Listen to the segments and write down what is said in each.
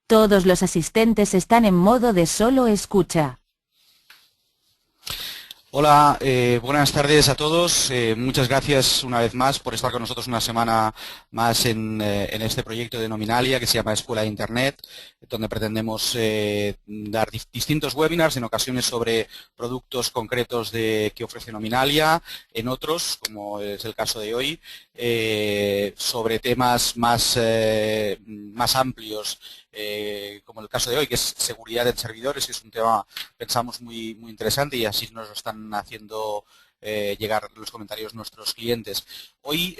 Todos los asistentes están en modo de solo escucha. Hola, buenas tardes a todos. Muchas gracias una vez más por estar con nosotros una semana más en este proyecto de Nominalia que se llama Escuela de Internet, donde pretendemos dar distintos webinars, en ocasiones sobre productos concretos que ofrece Nominalia, en otros, como es el caso de hoy, sobre temas más amplios, como el caso de hoy, que es seguridad en servidores, que es un tema, pensamos, muy interesante, y así nos lo están haciendo llegar los comentarios nuestros clientes. Hoy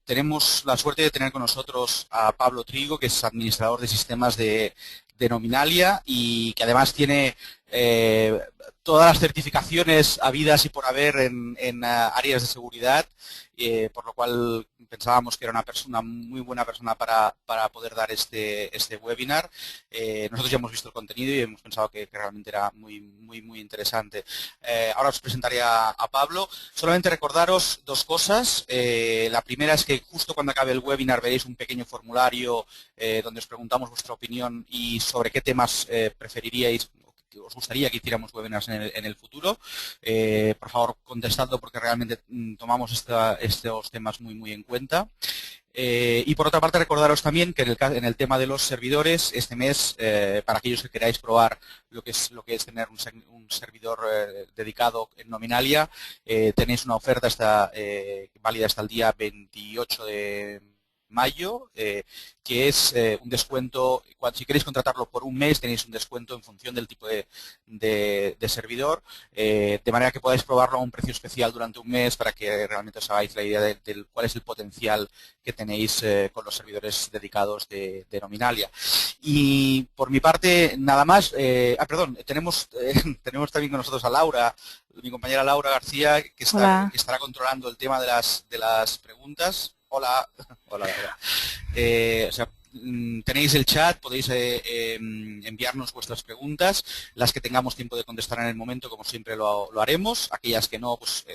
tenemos la suerte de tener con nosotros a Pablo Trigo, que es administrador de sistemas de Nominalia y que además tiene todas las certificaciones habidas y por haber en áreas de seguridad, por lo cual pensábamos que era una muy buena persona para poder dar este webinar. Nosotros ya hemos visto el contenido y hemos pensado que realmente era muy interesante. Ahora os presentaré a Pablo. Solamente recordaros dos cosas. La primera es que justo cuando acabe el webinar veréis un pequeño formulario donde os preguntamos vuestra opinión y sobre qué temas preferiríais, que os gustaría que hiciéramos webinars en el futuro. Por favor, contestadlo porque realmente tomamos estos temas muy en cuenta. Y por otra parte, recordaros también que en el tema de los servidores, este mes, para aquellos que queráis probar lo que es tener un servidor dedicado en Nominalia, tenéis una oferta válida hasta el día 28 de mayo, que es un descuento. Si queréis contratarlo por un mes, tenéis un descuento en función del tipo de servidor, de manera que podáis probarlo a un precio especial durante un mes para que realmente os hagáis la idea de cuál es el potencial que tenéis con los servidores dedicados de Nominalia. Y por mi parte, nada más. Perdón, tenemos también con nosotros a Laura, mi compañera Laura García, que estará controlando el tema de las preguntas. Hola. Hola, Laura. Tenéis el chat, podéis enviarnos vuestras preguntas, las que tengamos tiempo de contestar en el momento, como siempre lo haremos. Aquellas que no, pues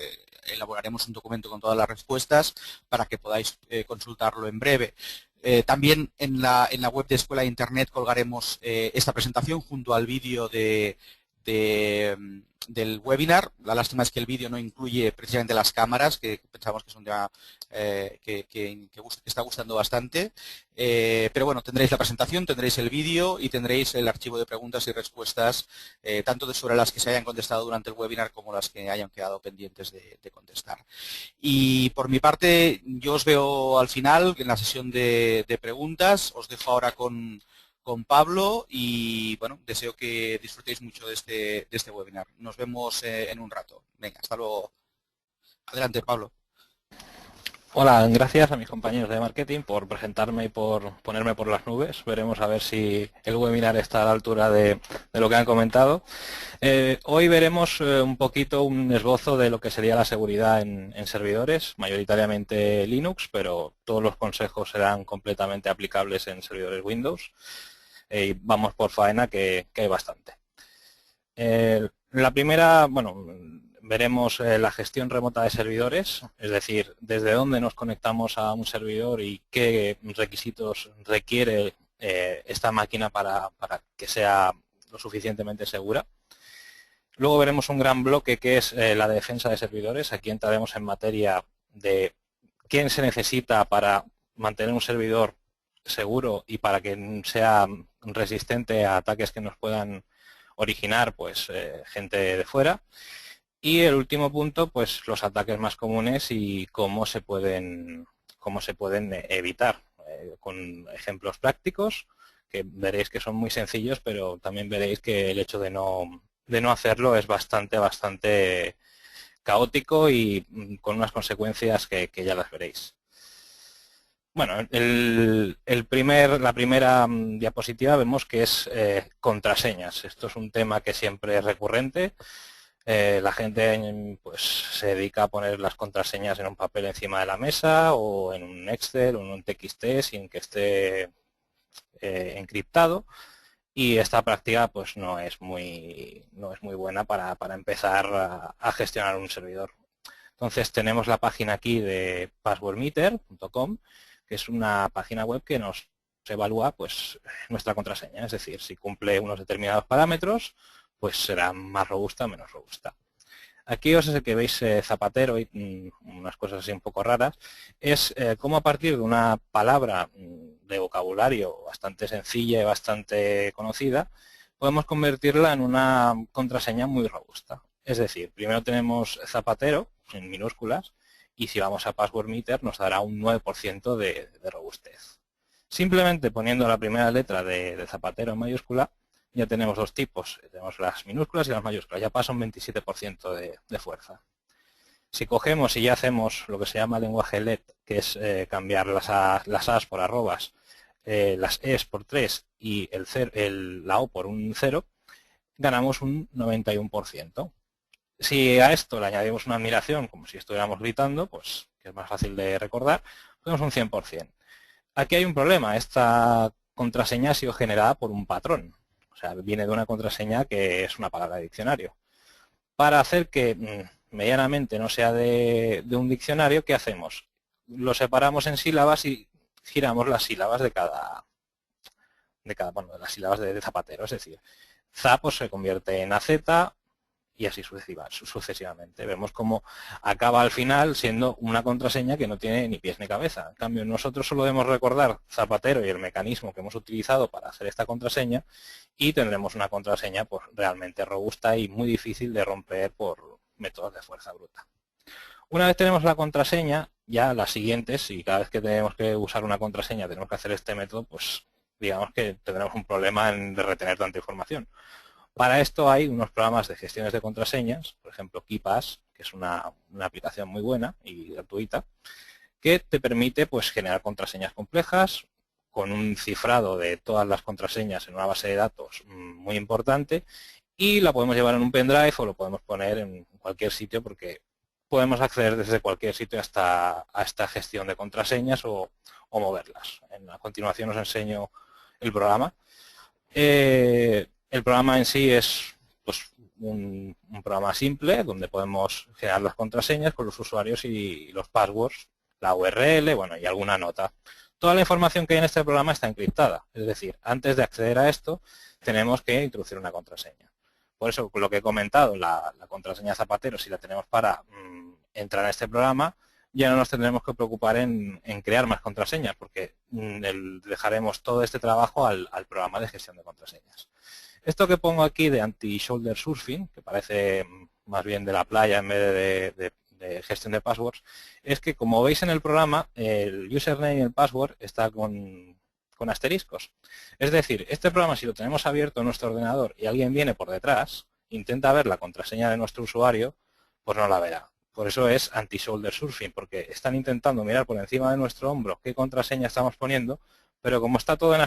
elaboraremos un documento con todas las respuestas para que podáis consultarlo en breve. También en la web de Escuela de Internet colgaremos esta presentación junto al vídeo del webinar. La lástima es que el vídeo no incluye precisamente las cámaras, que pensamos que es un tema que está gustando bastante. Pero bueno, tendréis la presentación, tendréis el vídeo y tendréis el archivo de preguntas y respuestas, tanto sobre las que se hayan contestado durante el webinar como las que hayan quedado pendientes de contestar. Y por mi parte, yo os veo al final en la sesión de preguntas. Os dejo ahora con Pablo y bueno, deseo que disfrutéis mucho de este webinar. Nos vemos en un rato. Venga, hasta luego. Adelante, Pablo. Hola, gracias a mis compañeros de marketing por presentarme y por ponerme por las nubes. Veremos a ver si el webinar está a la altura de lo que han comentado. Hoy veremos un poquito un esbozo de lo que sería la seguridad en servidores, mayoritariamente Linux, pero todos los consejos serán completamente aplicables en servidores Windows. Y vamos por faena, que hay bastante. La primera, bueno, veremos la gestión remota de servidores, es decir, desde dónde nos conectamos a un servidor y qué requisitos requiere esta máquina para que sea lo suficientemente segura. Luego veremos un gran bloque que es la defensa de servidores. Aquí entraremos en materia de qué se necesita para mantener un servidor seguro y para que sea resistente a ataques que nos puedan originar pues gente de fuera. Y el último punto, pues los ataques más comunes y cómo se pueden evitar, con ejemplos prácticos que veréis que son muy sencillos, pero también veréis que el hecho de no hacerlo es bastante caótico y con unas consecuencias que ya las veréis. Bueno, la primera diapositiva vemos que es contraseñas. Esto es un tema que siempre es recurrente. La gente pues se dedica a poner las contraseñas en un papel encima de la mesa o en un Excel o en un TXT sin que esté encriptado, y esta práctica pues no es muy buena para empezar a gestionar un servidor. Entonces tenemos la página aquí de passwordmeter.com, que es una página web que nos se evalúa pues nuestra contraseña, es decir, si cumple unos determinados parámetros, pues será más robusta o menos robusta. Aquí os es el que veis Zapatero y unas cosas así un poco raras, es cómo a partir de una palabra de vocabulario bastante sencilla y bastante conocida, podemos convertirla en una contraseña muy robusta. Es decir, primero tenemos Zapatero, en minúsculas, y si vamos a Password Meter nos dará un 9% de robustez. Simplemente poniendo la primera letra de Zapatero en mayúscula, ya tenemos dos tipos, tenemos las minúsculas y las mayúsculas, ya pasa un 27% de fuerza. Si cogemos y ya hacemos lo que se llama lenguaje LED, que es cambiar las A's por arrobas, las E's por 3 y la O por un 0, ganamos un 91%. Si a esto le añadimos una admiración, como si estuviéramos gritando, pues que es más fácil de recordar, tenemos un 100%. Aquí hay un problema, esta contraseña ha sido generada por un patrón. O sea, viene de una contraseña que es una palabra de diccionario. Para hacer que medianamente no sea de un diccionario, ¿qué hacemos? Lo separamos en sílabas y giramos las sílabas de las sílabas de Zapatero. Es decir, za pues, se convierte en AZ y así sucesivamente. Vemos cómo acaba al final siendo una contraseña que no tiene ni pies ni cabeza. En cambio, nosotros solo debemos recordar Zapatero y el mecanismo que hemos utilizado para hacer esta contraseña y tendremos una contraseña pues, realmente robusta y muy difícil de romper por métodos de fuerza bruta. Una vez tenemos la contraseña, ya las siguientes, si cada vez que tenemos que usar una contraseña tenemos que hacer este método, pues digamos que tendremos un problema de retener tanta información. Para esto hay unos programas de gestiones de contraseñas, por ejemplo KeePass, que es una aplicación muy buena y gratuita, que te permite pues, generar contraseñas complejas con un cifrado de todas las contraseñas en una base de datos muy importante y la podemos llevar en un pendrive o lo podemos poner en cualquier sitio porque podemos acceder desde cualquier sitio a esta gestión de contraseñas o moverlas. A continuación os enseño el programa. El programa en sí es pues, un programa simple donde podemos generar las contraseñas con los usuarios y los passwords, la URL, bueno, y alguna nota. Toda la información que hay en este programa está encriptada, es decir, antes de acceder a esto tenemos que introducir una contraseña. Por eso, lo que he comentado, la contraseña Zapatero, si la tenemos para entrar en este programa, ya no nos tendremos que preocupar en crear más contraseñas, porque dejaremos todo este trabajo al programa de gestión de contraseñas. Esto que pongo aquí de anti-shoulder surfing, que parece más bien de la playa en vez de gestión de passwords, es que como veis en el programa, el username y el password está con asteriscos. Es decir, este programa si lo tenemos abierto en nuestro ordenador y alguien viene por detrás, intenta ver la contraseña de nuestro usuario, pues no la verá. Por eso es anti-shoulder surfing, porque están intentando mirar por encima de nuestro hombro qué contraseña estamos poniendo, pero como está todo en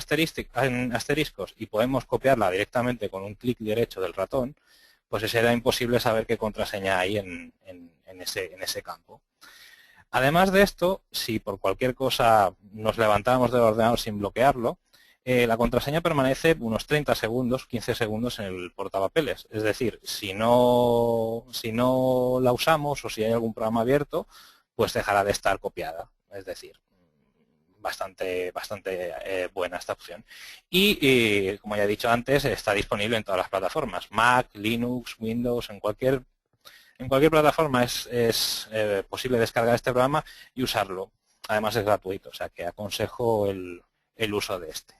asteriscos y podemos copiarla directamente con un clic derecho del ratón, pues será imposible saber qué contraseña hay en ese campo. Además de esto, si por cualquier cosa nos levantamos del ordenador sin bloquearlo, la contraseña permanece unos 30 segundos, 15 segundos en el portapapeles. Es decir, si no la usamos o si hay algún programa abierto, pues dejará de estar copiada. Es decir, bastante buena esta opción. Y como ya he dicho antes, está disponible en todas las plataformas. Mac, Linux, Windows, en cualquier plataforma es posible descargar este programa y usarlo. Además es gratuito, o sea que aconsejo el uso de este.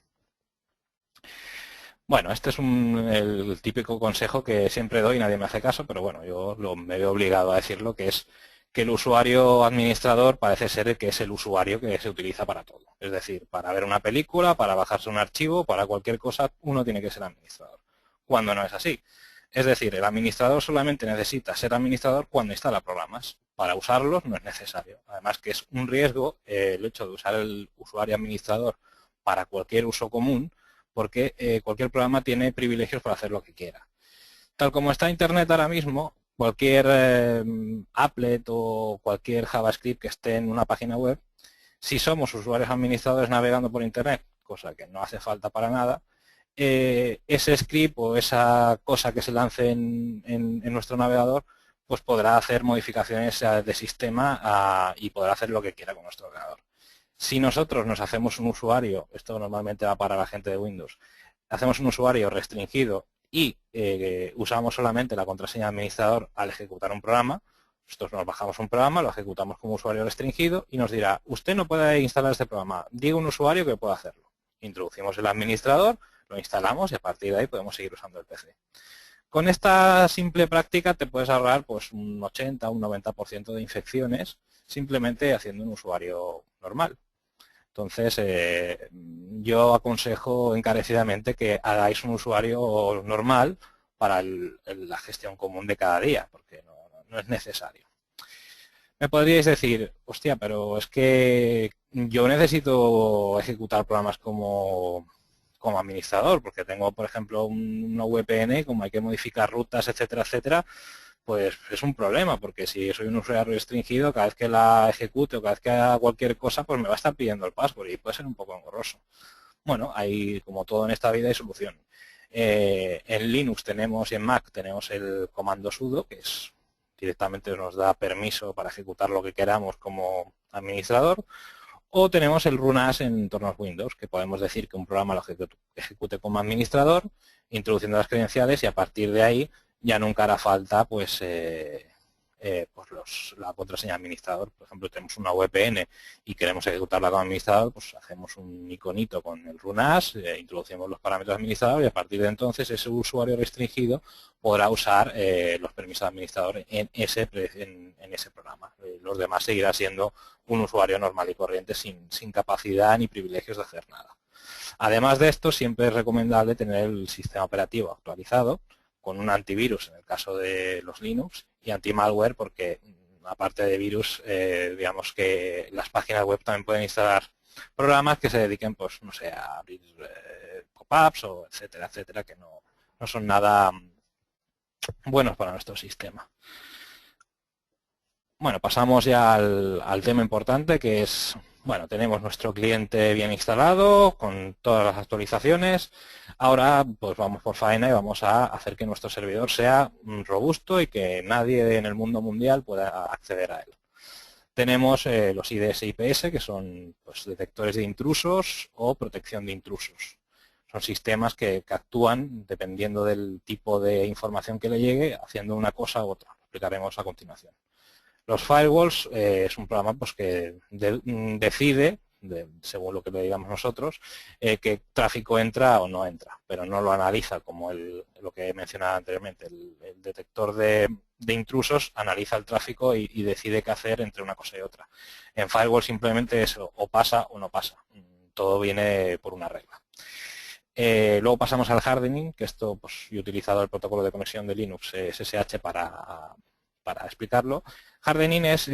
Bueno, este es el típico consejo que siempre doy y nadie me hace caso, pero bueno, yo me veo obligado a decirlo, que es que el usuario administrador parece ser que es el usuario que se utiliza para todo. Es decir, para ver una película, para bajarse un archivo, para cualquier cosa, uno tiene que ser administrador. Cuando no es así. Es decir, el administrador solamente necesita ser administrador cuando instala programas. Para usarlos no es necesario. Además que es un riesgo el hecho de usar el usuario administrador para cualquier uso común, porque cualquier programa tiene privilegios para hacer lo que quiera. Tal como está Internet ahora mismo, cualquier applet o cualquier JavaScript que esté en una página web, si somos usuarios administradores navegando por Internet, cosa que no hace falta para nada, ese script o esa cosa que se lance en nuestro navegador, pues podrá hacer modificaciones de sistema y podrá hacer lo que quiera con nuestro ordenador. Si nosotros nos hacemos un usuario, esto normalmente va para la gente de Windows, hacemos un usuario restringido y usamos solamente la contraseña de administrador al ejecutar un programa, nosotros nos bajamos un programa, lo ejecutamos como usuario restringido y nos dirá, usted no puede instalar este programa, diga un usuario que pueda hacerlo. Introducimos el administrador, lo instalamos y a partir de ahí podemos seguir usando el PC. Con esta simple práctica te puedes ahorrar pues, un 80 o un 90% de infecciones simplemente haciendo un usuario normal. Entonces, yo aconsejo encarecidamente que hagáis un usuario normal para la gestión común de cada día, porque no es necesario. Me podríais decir, hostia, pero es que yo necesito ejecutar programas como administrador, porque tengo, por ejemplo, una VPN, como hay que modificar rutas, etcétera, etcétera, pues es un problema, porque si soy un usuario restringido, cada vez que la ejecute o cada vez que haga cualquier cosa, pues me va a estar pidiendo el password y puede ser un poco engorroso. Bueno, hay, como todo en esta vida, hay solución. En Linux tenemos y en Mac tenemos el comando sudo, que es directamente nos da permiso para ejecutar lo que queramos como administrador, o tenemos el run as en entornos Windows, que podemos decir que un programa lo ejecute como administrador, introduciendo las credenciales y a partir de ahí ya nunca hará falta pues, la contraseña administrador. Por ejemplo, tenemos una VPN y queremos ejecutarla como administrador, pues hacemos un iconito con el run as, introducimos los parámetros de administrador y a partir de entonces ese usuario restringido podrá usar los permisos de administrador en ese programa. Los demás seguirá siendo un usuario normal y corriente sin capacidad ni privilegios de hacer nada. Además de esto, siempre es recomendable tener el sistema operativo actualizado con un antivirus en el caso de los Linux y anti-malware porque aparte de virus, digamos que las páginas web también pueden instalar programas que se dediquen, pues no sé, a abrir pop-ups o etcétera, etcétera, que no son nada buenos para nuestro sistema. Bueno, pasamos ya al tema importante que es, bueno, tenemos nuestro cliente bien instalado con todas las actualizaciones. Ahora pues vamos por faena y vamos a hacer que nuestro servidor sea robusto y que nadie en el mundo mundial pueda acceder a él. Tenemos los IDS y IPS que son pues, detectores de intrusos o protección de intrusos. Son sistemas que actúan dependiendo del tipo de información que le llegue haciendo una cosa u otra. Lo explicaremos a continuación. Los firewalls es un programa pues, que decide, según lo que le digamos nosotros, qué tráfico entra o no entra, pero no lo analiza como lo que he mencionado anteriormente. El detector de intrusos analiza el tráfico y decide qué hacer entre una cosa y otra. En firewall simplemente es o pasa o no pasa. Todo viene por una regla. Luego pasamos al hardening, que esto pues, yo he utilizado el protocolo de conexión de Linux SSH para explicarlo. Hardening es,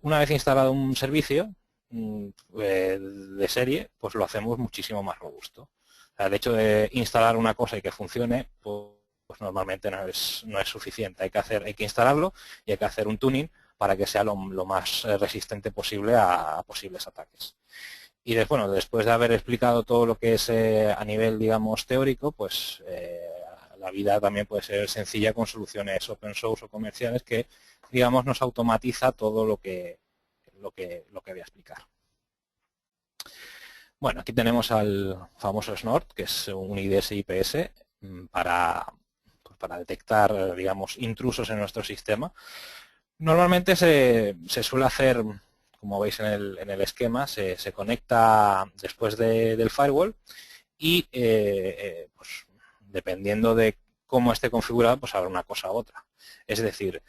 una vez instalado un servicio de serie, pues lo hacemos muchísimo más robusto. O sea, el hecho de instalar una cosa y que funcione, pues normalmente no es suficiente. Hay que instalarlo y hay que hacer un tuning para que sea lo más resistente posible a posibles ataques. Y bueno, después de haber explicado todo lo que es a nivel, digamos, teórico, pues la vida también puede ser sencilla con soluciones open source o comerciales que, digamos, nos automatiza todo lo que voy a explicar. Bueno, aquí tenemos al famoso Snort, que es un IDS IPS para detectar, digamos, intrusos en nuestro sistema. Normalmente se suele hacer, como veis en el esquema, se conecta después del firewall y pues, dependiendo de cómo esté configurado, pues habrá una cosa u otra. Es decir,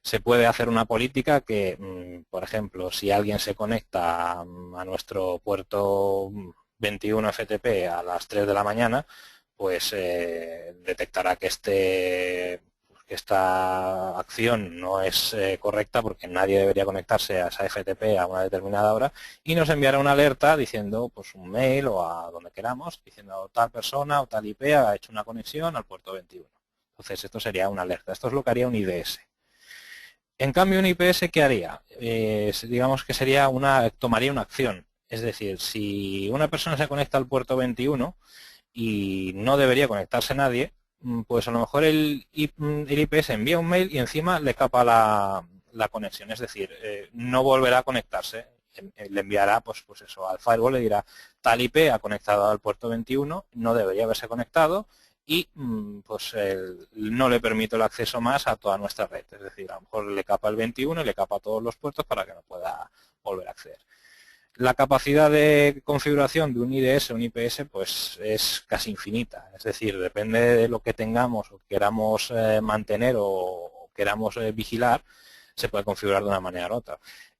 se puede hacer una política que, por ejemplo, si alguien se conecta a nuestro puerto 21 FTP a las 3 de la mañana, pues detectará que esta acción no es correcta porque nadie debería conectarse a esa FTP a una determinada hora y nos enviará una alerta diciendo pues un mail o a donde queramos diciendo tal persona o tal IP ha hecho una conexión al puerto 21. Entonces esto sería una alerta. Esto es lo que haría un IDS. En cambio un IPS ¿qué haría? Digamos que tomaría una acción. Es decir, si una persona se conecta al puerto 21 y no debería conectarse nadie, pues a lo mejor el IPS envía un mail y encima le capa la conexión, es decir, no volverá a conectarse. le enviará pues eso al firewall, le dirá tal IP ha conectado al puerto 21, no debería haberse conectado y pues no le permito el acceso más a toda nuestra red. Es decir, a lo mejor le capa el 21 y le capa todos los puertos para que no pueda volver a acceder. La capacidad de configuración de un IDS o un IPS pues es casi infinita, es decir, depende de lo que tengamos o queramos mantener o queramos vigilar, se puede configurar de una manera u otra.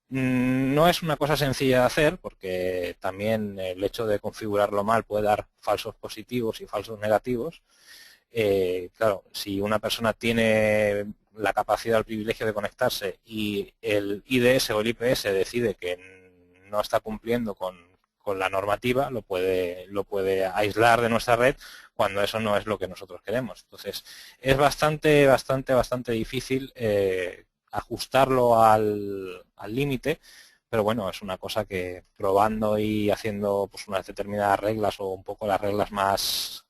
No es una cosa sencilla de hacer porque también el hecho de configurarlo mal puede dar falsos positivos y falsos negativos. Claro, si una persona tiene la capacidad o el privilegio de conectarse y el IDS o el IPS decide que no está cumpliendo con la normativa, lo puede aislar de nuestra red cuando eso no es lo que nosotros queremos. Entonces, es bastante difícil ajustarlo al límite, pero bueno, es una cosa que probando y haciendo pues unas determinadas reglas o un poco las reglas más,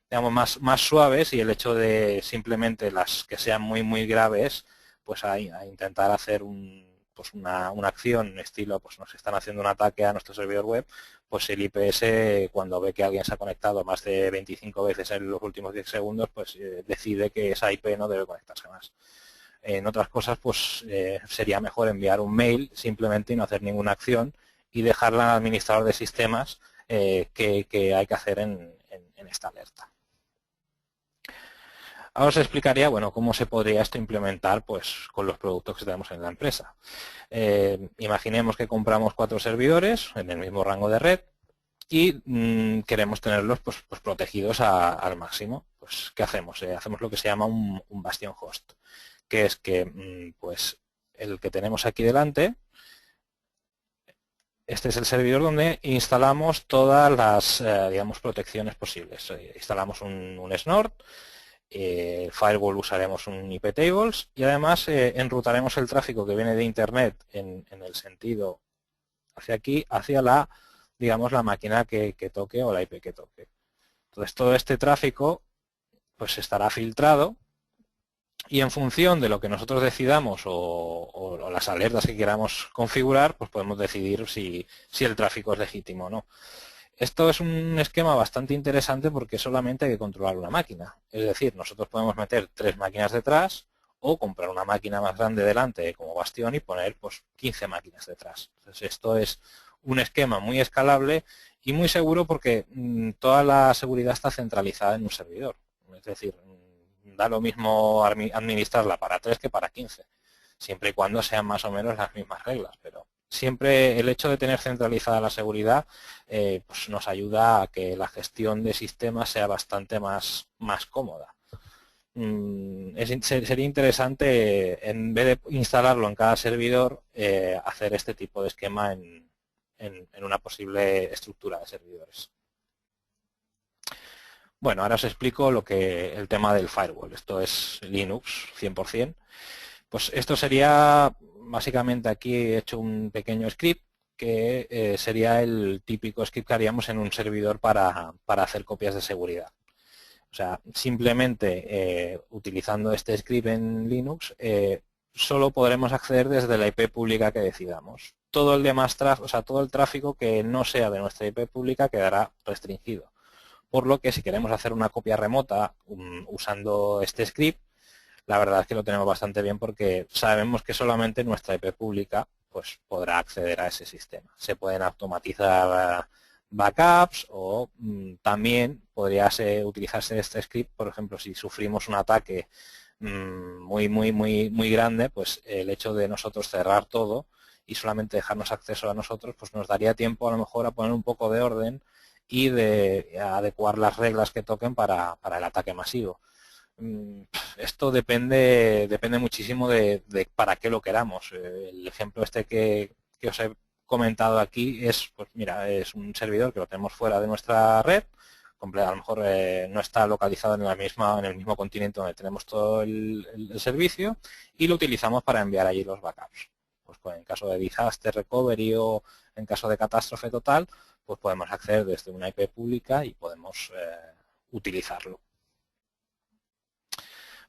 digamos, más suaves y el hecho de simplemente las que sean muy graves, pues a intentar hacer una acción estilo, pues nos están haciendo un ataque a nuestro servidor web, pues el IPS cuando ve que alguien se ha conectado más de 25 veces en los últimos 10 segundos, pues decide que esa IP no debe conectarse más. En otras cosas, pues sería mejor enviar un mail simplemente y no hacer ninguna acción y dejarla al administrador de sistemas que hay que hacer en esta alerta. Ahora os explicaría, bueno, cómo se podría esto implementar pues con los productos que tenemos en la empresa. Imaginemos que compramos 4 servidores en el mismo rango de red y queremos tenerlos pues protegidos al máximo. Pues, ¿qué hacemos? Hacemos lo que se llama un bastion host, que es que pues el que tenemos aquí delante, este es el servidor donde instalamos todas las digamos, protecciones posibles. Instalamos un snort, el firewall usaremos un IP tables y además enrutaremos el tráfico que viene de internet en el sentido hacia aquí, hacia la, digamos, la máquina que toque o la IP que toque. Entonces todo este tráfico pues estará filtrado y en función de lo que nosotros decidamos o las alertas que queramos configurar, pues podemos decidir si el tráfico es legítimo o no. Esto es un esquema bastante interesante porque solamente hay que controlar una máquina. Es decir, nosotros podemos meter 3 máquinas detrás o comprar una máquina más grande delante como bastión y poner pues 15 máquinas detrás. Entonces esto es un esquema muy escalable y muy seguro porque toda la seguridad está centralizada en un servidor. Es decir, da lo mismo administrarla para 3 que para 15, siempre y cuando sean más o menos las mismas reglas, pero siempre el hecho de tener centralizada la seguridad pues nos ayuda a que la gestión de sistemas sea bastante más cómoda. Sería interesante, en vez de instalarlo en cada servidor, hacer este tipo de esquema en una posible estructura de servidores. Bueno, ahora os explico el tema del firewall. Esto es Linux 100%. Pues esto sería, básicamente aquí he hecho un pequeño script que sería el típico script que haríamos en un servidor para hacer copias de seguridad. O sea, simplemente utilizando este script en Linux, solo podremos acceder desde la IP pública que decidamos. Todo el demás tráfico, o sea, todo el tráfico que no sea de nuestra IP pública quedará restringido. Por lo que si queremos hacer una copia remota usando este script, la verdad es que lo tenemos bastante bien porque sabemos que solamente nuestra IP pública pues, podrá acceder a ese sistema. Se pueden automatizar backups o también podría utilizarse este script, por ejemplo, si sufrimos un ataque muy grande, pues el hecho de nosotros cerrar todo y solamente dejarnos acceso a nosotros, pues nos daría tiempo a lo mejor a poner un poco de orden y de adecuar las reglas que toquen para el ataque masivo. Esto depende muchísimo de para qué lo queramos. El ejemplo este que os he comentado aquí es, pues mira, es un servidor que lo tenemos fuera de nuestra red, a lo mejor no está localizado en el mismo continente donde tenemos todo el servicio y lo utilizamos para enviar allí los backups. Pues en caso de disaster recovery o en caso de catástrofe total, pues podemos acceder desde una IP pública y podemos utilizarlo.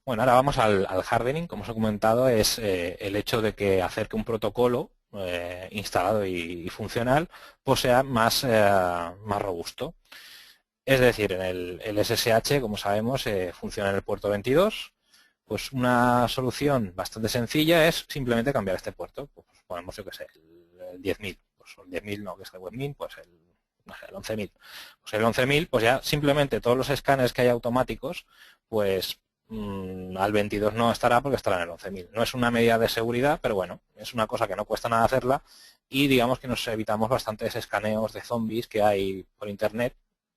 Bueno, ahora vamos al hardening. Como os he comentado, es el hecho de hacer que un protocolo instalado y funcional, pues sea más robusto. Es decir, el SSH, como sabemos, funciona en el puerto 22. Pues una solución bastante sencilla es simplemente cambiar este puerto. Pues ponemos, yo que sé, el 10.000. Pues el 10.000 no, que es el webmin, pues no sé, el 11.000. Pues el 11.000, pues ya simplemente todos los escáneres que hay automáticos, pues al 22 no estará porque estará en el 11.000. No es una medida de seguridad, pero bueno, es una cosa que no cuesta nada hacerla y digamos que nos evitamos bastantes escaneos de zombies que hay por internet.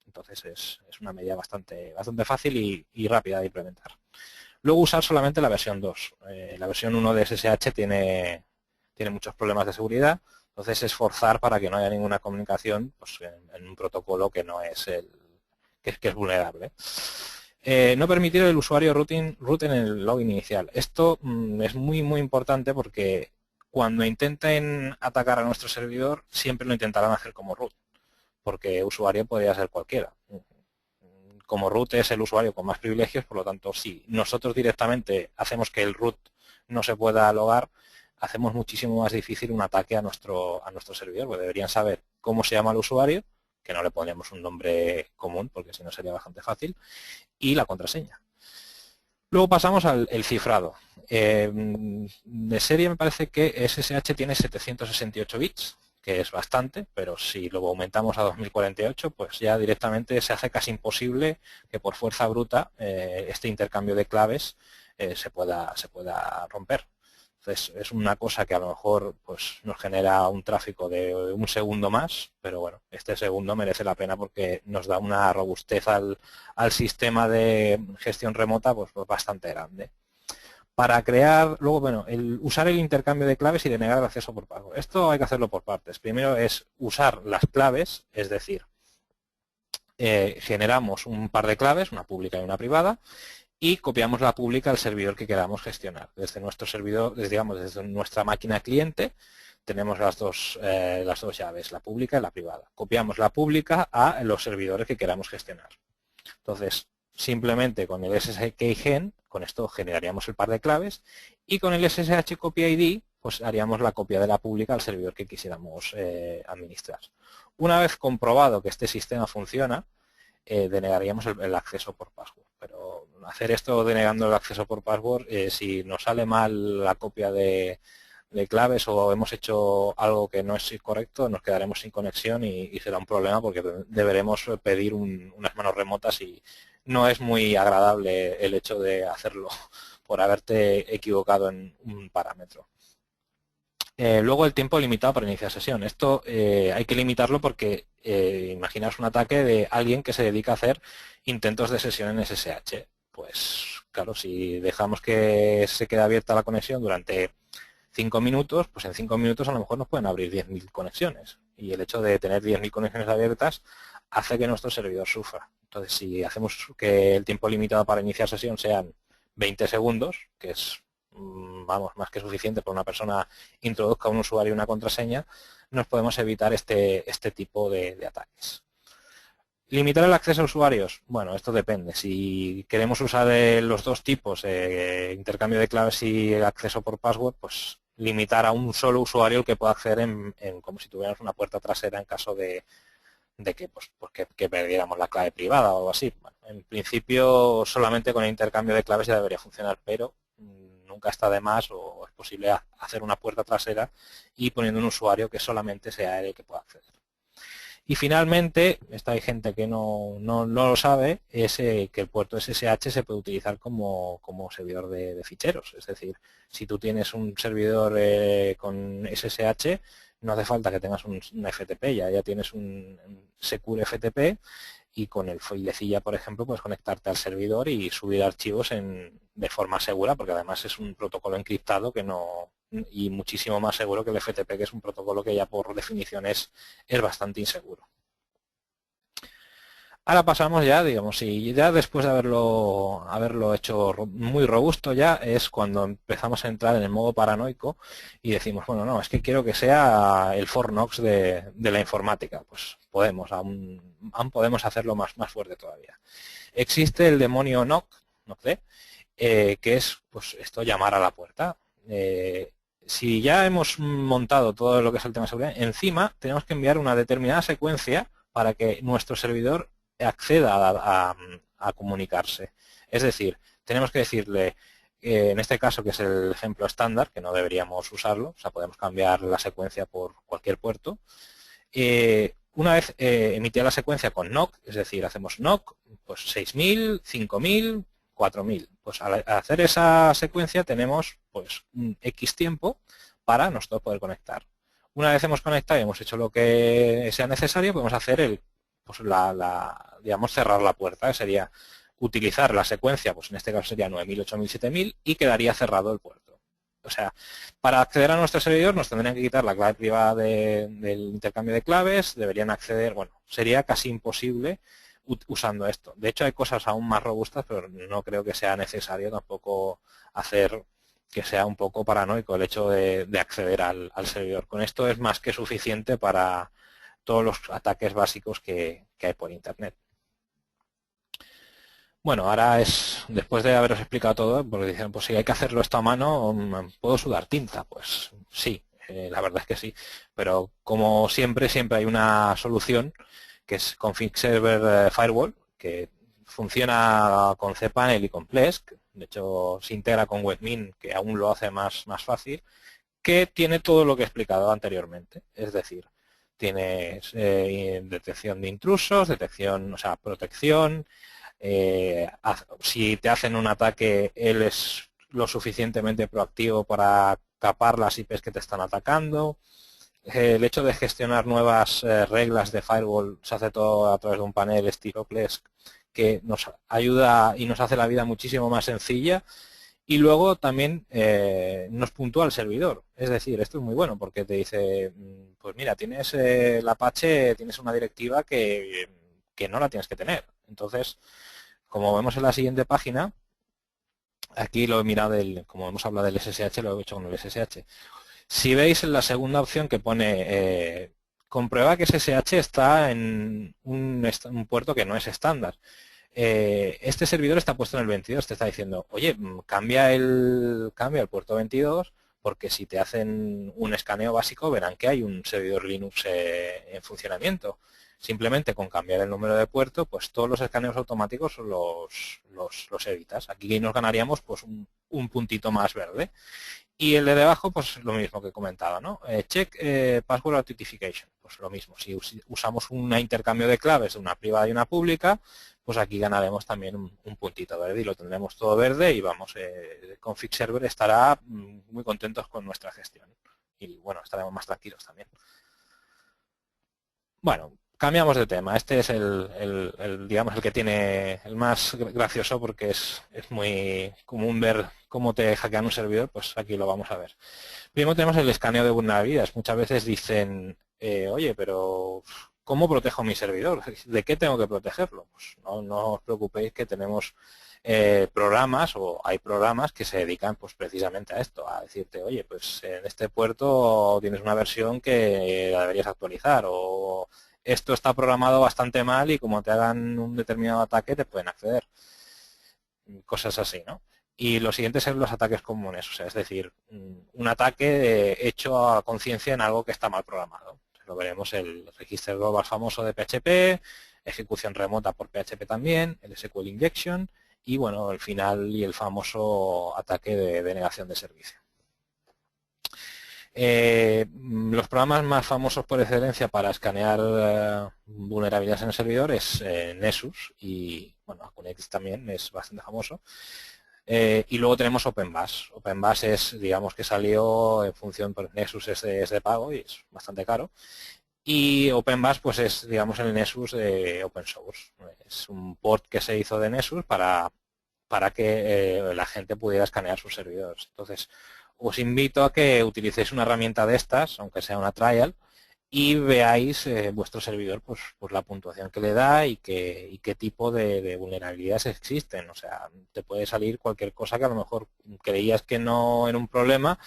Entonces es una medida bastante fácil y rápida de implementar. Luego usar solamente la versión 2. La versión 1 de SSH tiene muchos problemas de seguridad, entonces es forzar para que no haya ninguna comunicación pues, en un protocolo que no es que es vulnerable. No permitir el usuario root en el login inicial. Esto es muy importante porque cuando intenten atacar a nuestro servidor siempre lo intentarán hacer como root, porque usuario podría ser cualquiera. Como root es el usuario con más privilegios, por lo tanto, si nosotros directamente hacemos que el root no se pueda logar, hacemos muchísimo más difícil un ataque a nuestro servidor, porque deberían saber cómo se llama el usuario, que no le pondríamos un nombre común, porque si no sería bastante fácil, y la contraseña. Luego pasamos al cifrado. De serie me parece que SSH tiene 768 bits, que es bastante, pero si lo aumentamos a 2048, pues ya directamente se hace casi imposible que por fuerza bruta este intercambio de claves se pueda romper. Entonces es una cosa que a lo mejor pues, nos genera un tráfico de un segundo más, pero bueno, este segundo merece la pena porque nos da una robustez al sistema de gestión remota pues bastante grande. Para crear, luego, bueno, usar el intercambio de claves y denegar el acceso por password. Esto hay que hacerlo por partes. Primero es usar las claves, es decir, generamos un par de claves, una pública y una privada, y copiamos la pública al servidor que queramos gestionar. Desde nuestro servidor, desde nuestra máquina cliente, tenemos las dos llaves, la pública y la privada. Copiamos la pública a los servidores que queramos gestionar. Entonces, simplemente con el SSH-gen, con esto generaríamos el par de claves, y con el SSH copy ID, pues haríamos la copia de la pública al servidor que quisiéramos administrar. Una vez comprobado que este sistema funciona, denegaríamos el acceso por password. Pero hacer esto denegando el acceso por password, si nos sale mal la copia de claves o hemos hecho algo que no es correcto, nos quedaremos sin conexión y será un problema porque deberemos pedir unas manos remotas y no es muy agradable el hecho de hacerlo por haberte equivocado en un parámetro. Luego el tiempo limitado para iniciar sesión. Esto hay que limitarlo porque imaginaos un ataque de alguien que se dedica a hacer intentos de sesión en SSH. Pues claro, si dejamos que se quede abierta la conexión durante 5 minutos, pues en 5 minutos a lo mejor nos pueden abrir 10.000 conexiones. Y el hecho de tener 10.000 conexiones abiertas hace que nuestro servidor sufra. Entonces, si hacemos que el tiempo limitado para iniciar sesión sean 20 segundos, que es vamos, más que suficiente para una persona introduzca un usuario y una contraseña, nos podemos evitar este tipo de ataques. ¿Limitar el acceso a usuarios? Bueno, esto depende. Si queremos usar los dos tipos, intercambio de claves y acceso por password, pues limitar a un solo usuario el que pueda acceder como si tuviéramos una puerta trasera en caso de que perdiéramos la clave privada o algo así. Bueno, en principio solamente con el intercambio de claves ya debería funcionar, pero nunca está de más o es posible hacer una puerta trasera y poniendo un usuario que solamente sea él el que pueda acceder. Y finalmente, hay gente que no lo sabe, es que el puerto SSH se puede utilizar como servidor de ficheros. Es decir, si tú tienes un servidor con SSH, no hace falta que tengas una FTP, ya tienes un Secure FTP y con el filecilla, por ejemplo, puedes conectarte al servidor y subir archivos de forma segura, porque además es un protocolo encriptado y muchísimo más seguro que el FTP, que es un protocolo que ya por definición es bastante inseguro. Ahora pasamos ya, digamos, y ya después de haberlo hecho muy robusto ya es cuando empezamos a entrar en el modo paranoico y decimos, bueno, no, es que quiero que sea el Fort Knox de la informática. Pues podemos, aún podemos hacerlo más fuerte todavía. Existe el demonio knock, que es, pues esto, llamar a la puerta. si ya hemos montado todo lo que es el tema de seguridad, encima tenemos que enviar una determinada secuencia para que nuestro servidor acceda a comunicarse. Es decir, tenemos que decirle, en este caso, que es el ejemplo estándar, que no deberíamos usarlo, o sea, podemos cambiar la secuencia por cualquier puerto. Una vez emitida la secuencia con NOC, es decir, hacemos NOC, pues 6.000, 5.000, 4.000. Pues al hacer esa secuencia tenemos pues un X tiempo para nosotros poder conectar. Una vez hemos conectado y hemos hecho lo que sea necesario, podemos hacer digamos, cerrar la puerta, que sería utilizar la secuencia, pues en este caso sería 9.000, 8.000, 7.000 y quedaría cerrado el puerto. O sea, para acceder a nuestro servidor nos tendrían que quitar la clave privada del intercambio de claves, deberían acceder, bueno, sería casi imposible usando esto. De hecho, hay cosas aún más robustas, pero no creo que sea necesario tampoco hacer que sea un poco paranoico el hecho de acceder al servidor. Con esto es más que suficiente para todos los ataques básicos que hay por Internet. Bueno, ahora después de haberos explicado todo, porque dicen, pues si hay que hacerlo esto a mano, ¿puedo sudar tinta? Pues sí, la verdad es que sí. Pero como siempre hay una solución, que es Config Server Firewall, que funciona con cPanel y con Plesk. De hecho, se integra con Webmin, que aún lo hace más fácil, que tiene todo lo que he explicado anteriormente. Es decir, tienes detección de intrusos, protección. Si te hacen un ataque, él es lo suficientemente proactivo para capar las IPs que te están atacando. El hecho de gestionar nuevas reglas de firewall se hace todo a través de un panel estilo Plesk, que nos ayuda y nos hace la vida muchísimo más sencilla. Y luego también nos puntúa el servidor. Es decir, esto es muy bueno porque te dice, pues mira, tienes el Apache, tienes una directiva que no la tienes que tener. Entonces, como vemos en la siguiente página, aquí lo he mirado, como hemos hablado del SSH, lo he hecho con el SSH. Si veis en la segunda opción que pone comprueba que SSH está en un puerto que no es estándar. Este servidor está puesto en el 22, te está diciendo, oye, cambia el puerto 22, porque si te hacen un escaneo básico verán que hay un servidor Linux en funcionamiento. Simplemente con cambiar el número de puerto, pues todos los escaneos automáticos los evitas. Aquí nos ganaríamos pues un puntito más verde. Y el de debajo, pues lo mismo que comentaba, ¿no? Check Password Authentication, pues lo mismo. Si usamos un intercambio de claves de una privada y una pública, pues aquí ganaremos también un puntito verde y lo tendremos todo verde y vamos, Config Server estará muy contentos con nuestra gestión. Y bueno, estaremos más tranquilos también. Bueno, cambiamos de tema. Este es digamos, el que tiene el más gracioso porque es muy común ver cómo te hackean un servidor, pues aquí lo vamos a ver. Primero tenemos el escaneo de vulnerabilidades. Muchas veces dicen, oye, pero ¿cómo protejo mi servidor? ¿De qué tengo que protegerlo? Pues no os preocupéis que tenemos programas o hay programas que se dedican pues precisamente a esto, a decirte, oye, pues en este puerto tienes una versión que la deberías actualizar o esto está programado bastante mal y como te hagan un determinado ataque te pueden acceder. Cosas así, ¿no? Y lo siguiente son los ataques comunes, o sea, es decir, un ataque hecho a conciencia en algo que está mal programado. Lo veremos el registro global famoso de PHP, ejecución remota por PHP también, el SQL injection y bueno, el final y el famoso ataque de denegación de servicio. Los programas más famosos por excelencia para escanear vulnerabilidades en el servidor es Nessus y bueno, Akunetis también es bastante famoso. Y luego tenemos OpenBus. OpenBus es, digamos, que salió en función, pues Nessus es de pago y es bastante caro. Y OpenBus pues es, digamos, el Nessus de Open Source. Es un port que se hizo de Nessus para que la gente pudiera escanear sus servidores. Entonces, os invito a que utilicéis una herramienta de estas, aunque sea una trial, y veáis vuestro servidor, pues la puntuación que le da y qué tipo de vulnerabilidades existen. O sea, te puede salir cualquier cosa que a lo mejor creías que no era un problema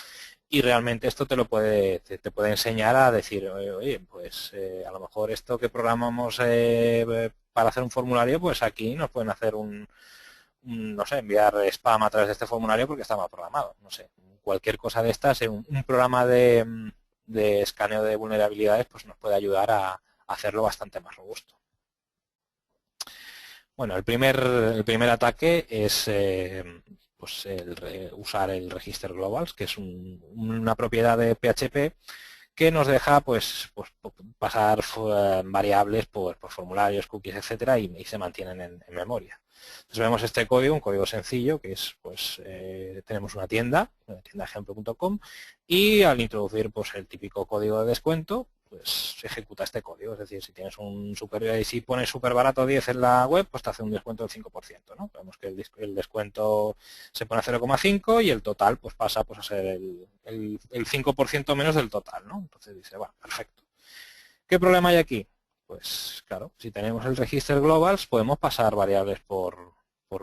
y realmente esto te puede enseñar a decir, oye, pues a lo mejor esto que programamos para hacer un formulario, pues aquí nos pueden hacer no sé, enviar spam a través de este formulario porque está mal programado, no sé, cualquier cosa de estas, un programa de escaneo de vulnerabilidades pues nos puede ayudar a hacerlo bastante más robusto. Bueno, el primer ataque es pues usar el register globals, que es una propiedad de PHP que nos deja pues pasar variables por formularios, cookies, etcétera, y se mantienen en memoria. Entonces vemos este código, un código sencillo, que es pues tenemos una tienda ejemplo.com, y al introducir pues el típico código de descuento, pues se ejecuta este código. Es decir, si tienes si pones súper barato 10 en la web, pues te hace un descuento del 5%, ¿no? Vemos que el descuento se pone a 0,5 y el total pues pasa pues a ser el 5% menos del total, ¿no? Entonces dice, bueno, perfecto. ¿Qué problema hay aquí? Pues claro, si tenemos el register globals podemos pasar variables por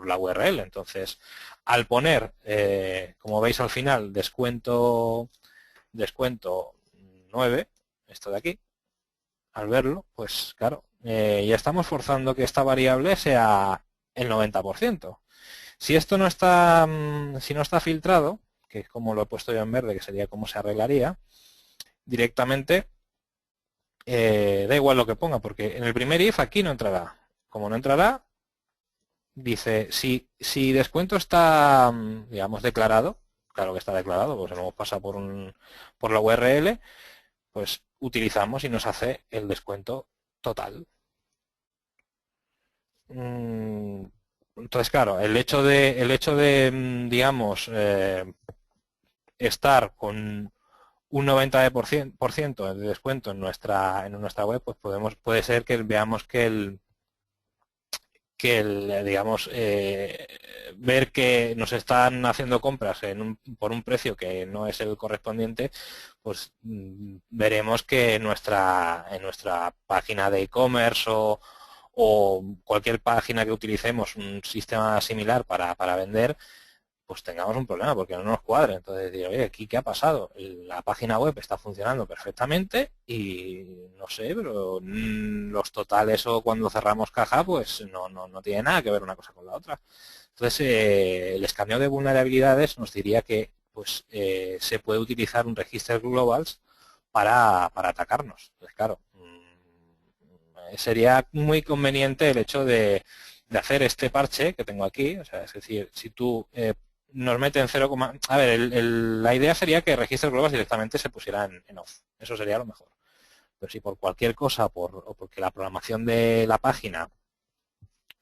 la URL. Entonces, al poner, como veis al final, descuento 9, esto de aquí, al verlo, pues claro, ya estamos forzando que esta variable sea el 90%. Si esto no está, si no está filtrado, que es como lo he puesto yo en verde, que sería cómo se arreglaría, directamente da igual lo que ponga, porque en el primer if aquí no entrará. Como no entrará, dice, si descuento está, digamos, declarado, claro que está declarado, pues lo hemos pasado por la URL, pues utilizamos y nos hace el descuento total. Entonces, claro, el hecho de digamos, estar con un 90% de descuento en nuestra web, pues puede ser que veamos que digamos, ver que nos están haciendo compras por un precio que no es el correspondiente, pues veremos que en nuestra página de e-commerce o cualquier página que utilicemos un sistema similar para vender, pues tengamos un problema porque no nos cuadre. Entonces decir, oye, aquí ¿qué ha pasado? La página web está funcionando perfectamente y no sé, pero los totales o cuando cerramos caja, pues no tiene nada que ver una cosa con la otra. Entonces el escaneo de vulnerabilidades nos diría que pues se puede utilizar un register globals para atacarnos. Entonces claro, sería muy conveniente el hecho de hacer este parche que tengo aquí. O sea, es decir, si tú nos meten 0, a ver, la idea sería que registros globals directamente se pusieran en off. Eso sería lo mejor. Pero si por cualquier cosa o porque la programación de la página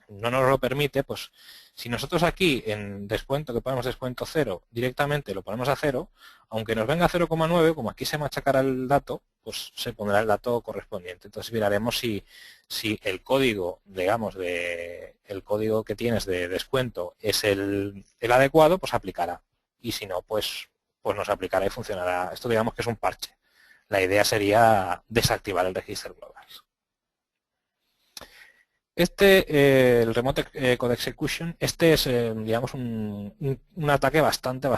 no nos lo permite, pues si nosotros aquí en descuento, que ponemos descuento 0, directamente lo ponemos a 0, aunque nos venga 0,9, como aquí se machacará el dato, pues se pondrá el dato correspondiente. Entonces miraremos si el código, digamos, el código que tienes de descuento es el adecuado, pues aplicará. Y si no, pues nos aplicará y funcionará. Esto digamos que es un parche. La idea sería desactivar el registro global. El Remote Code Execution, este es, digamos, un ataque bastante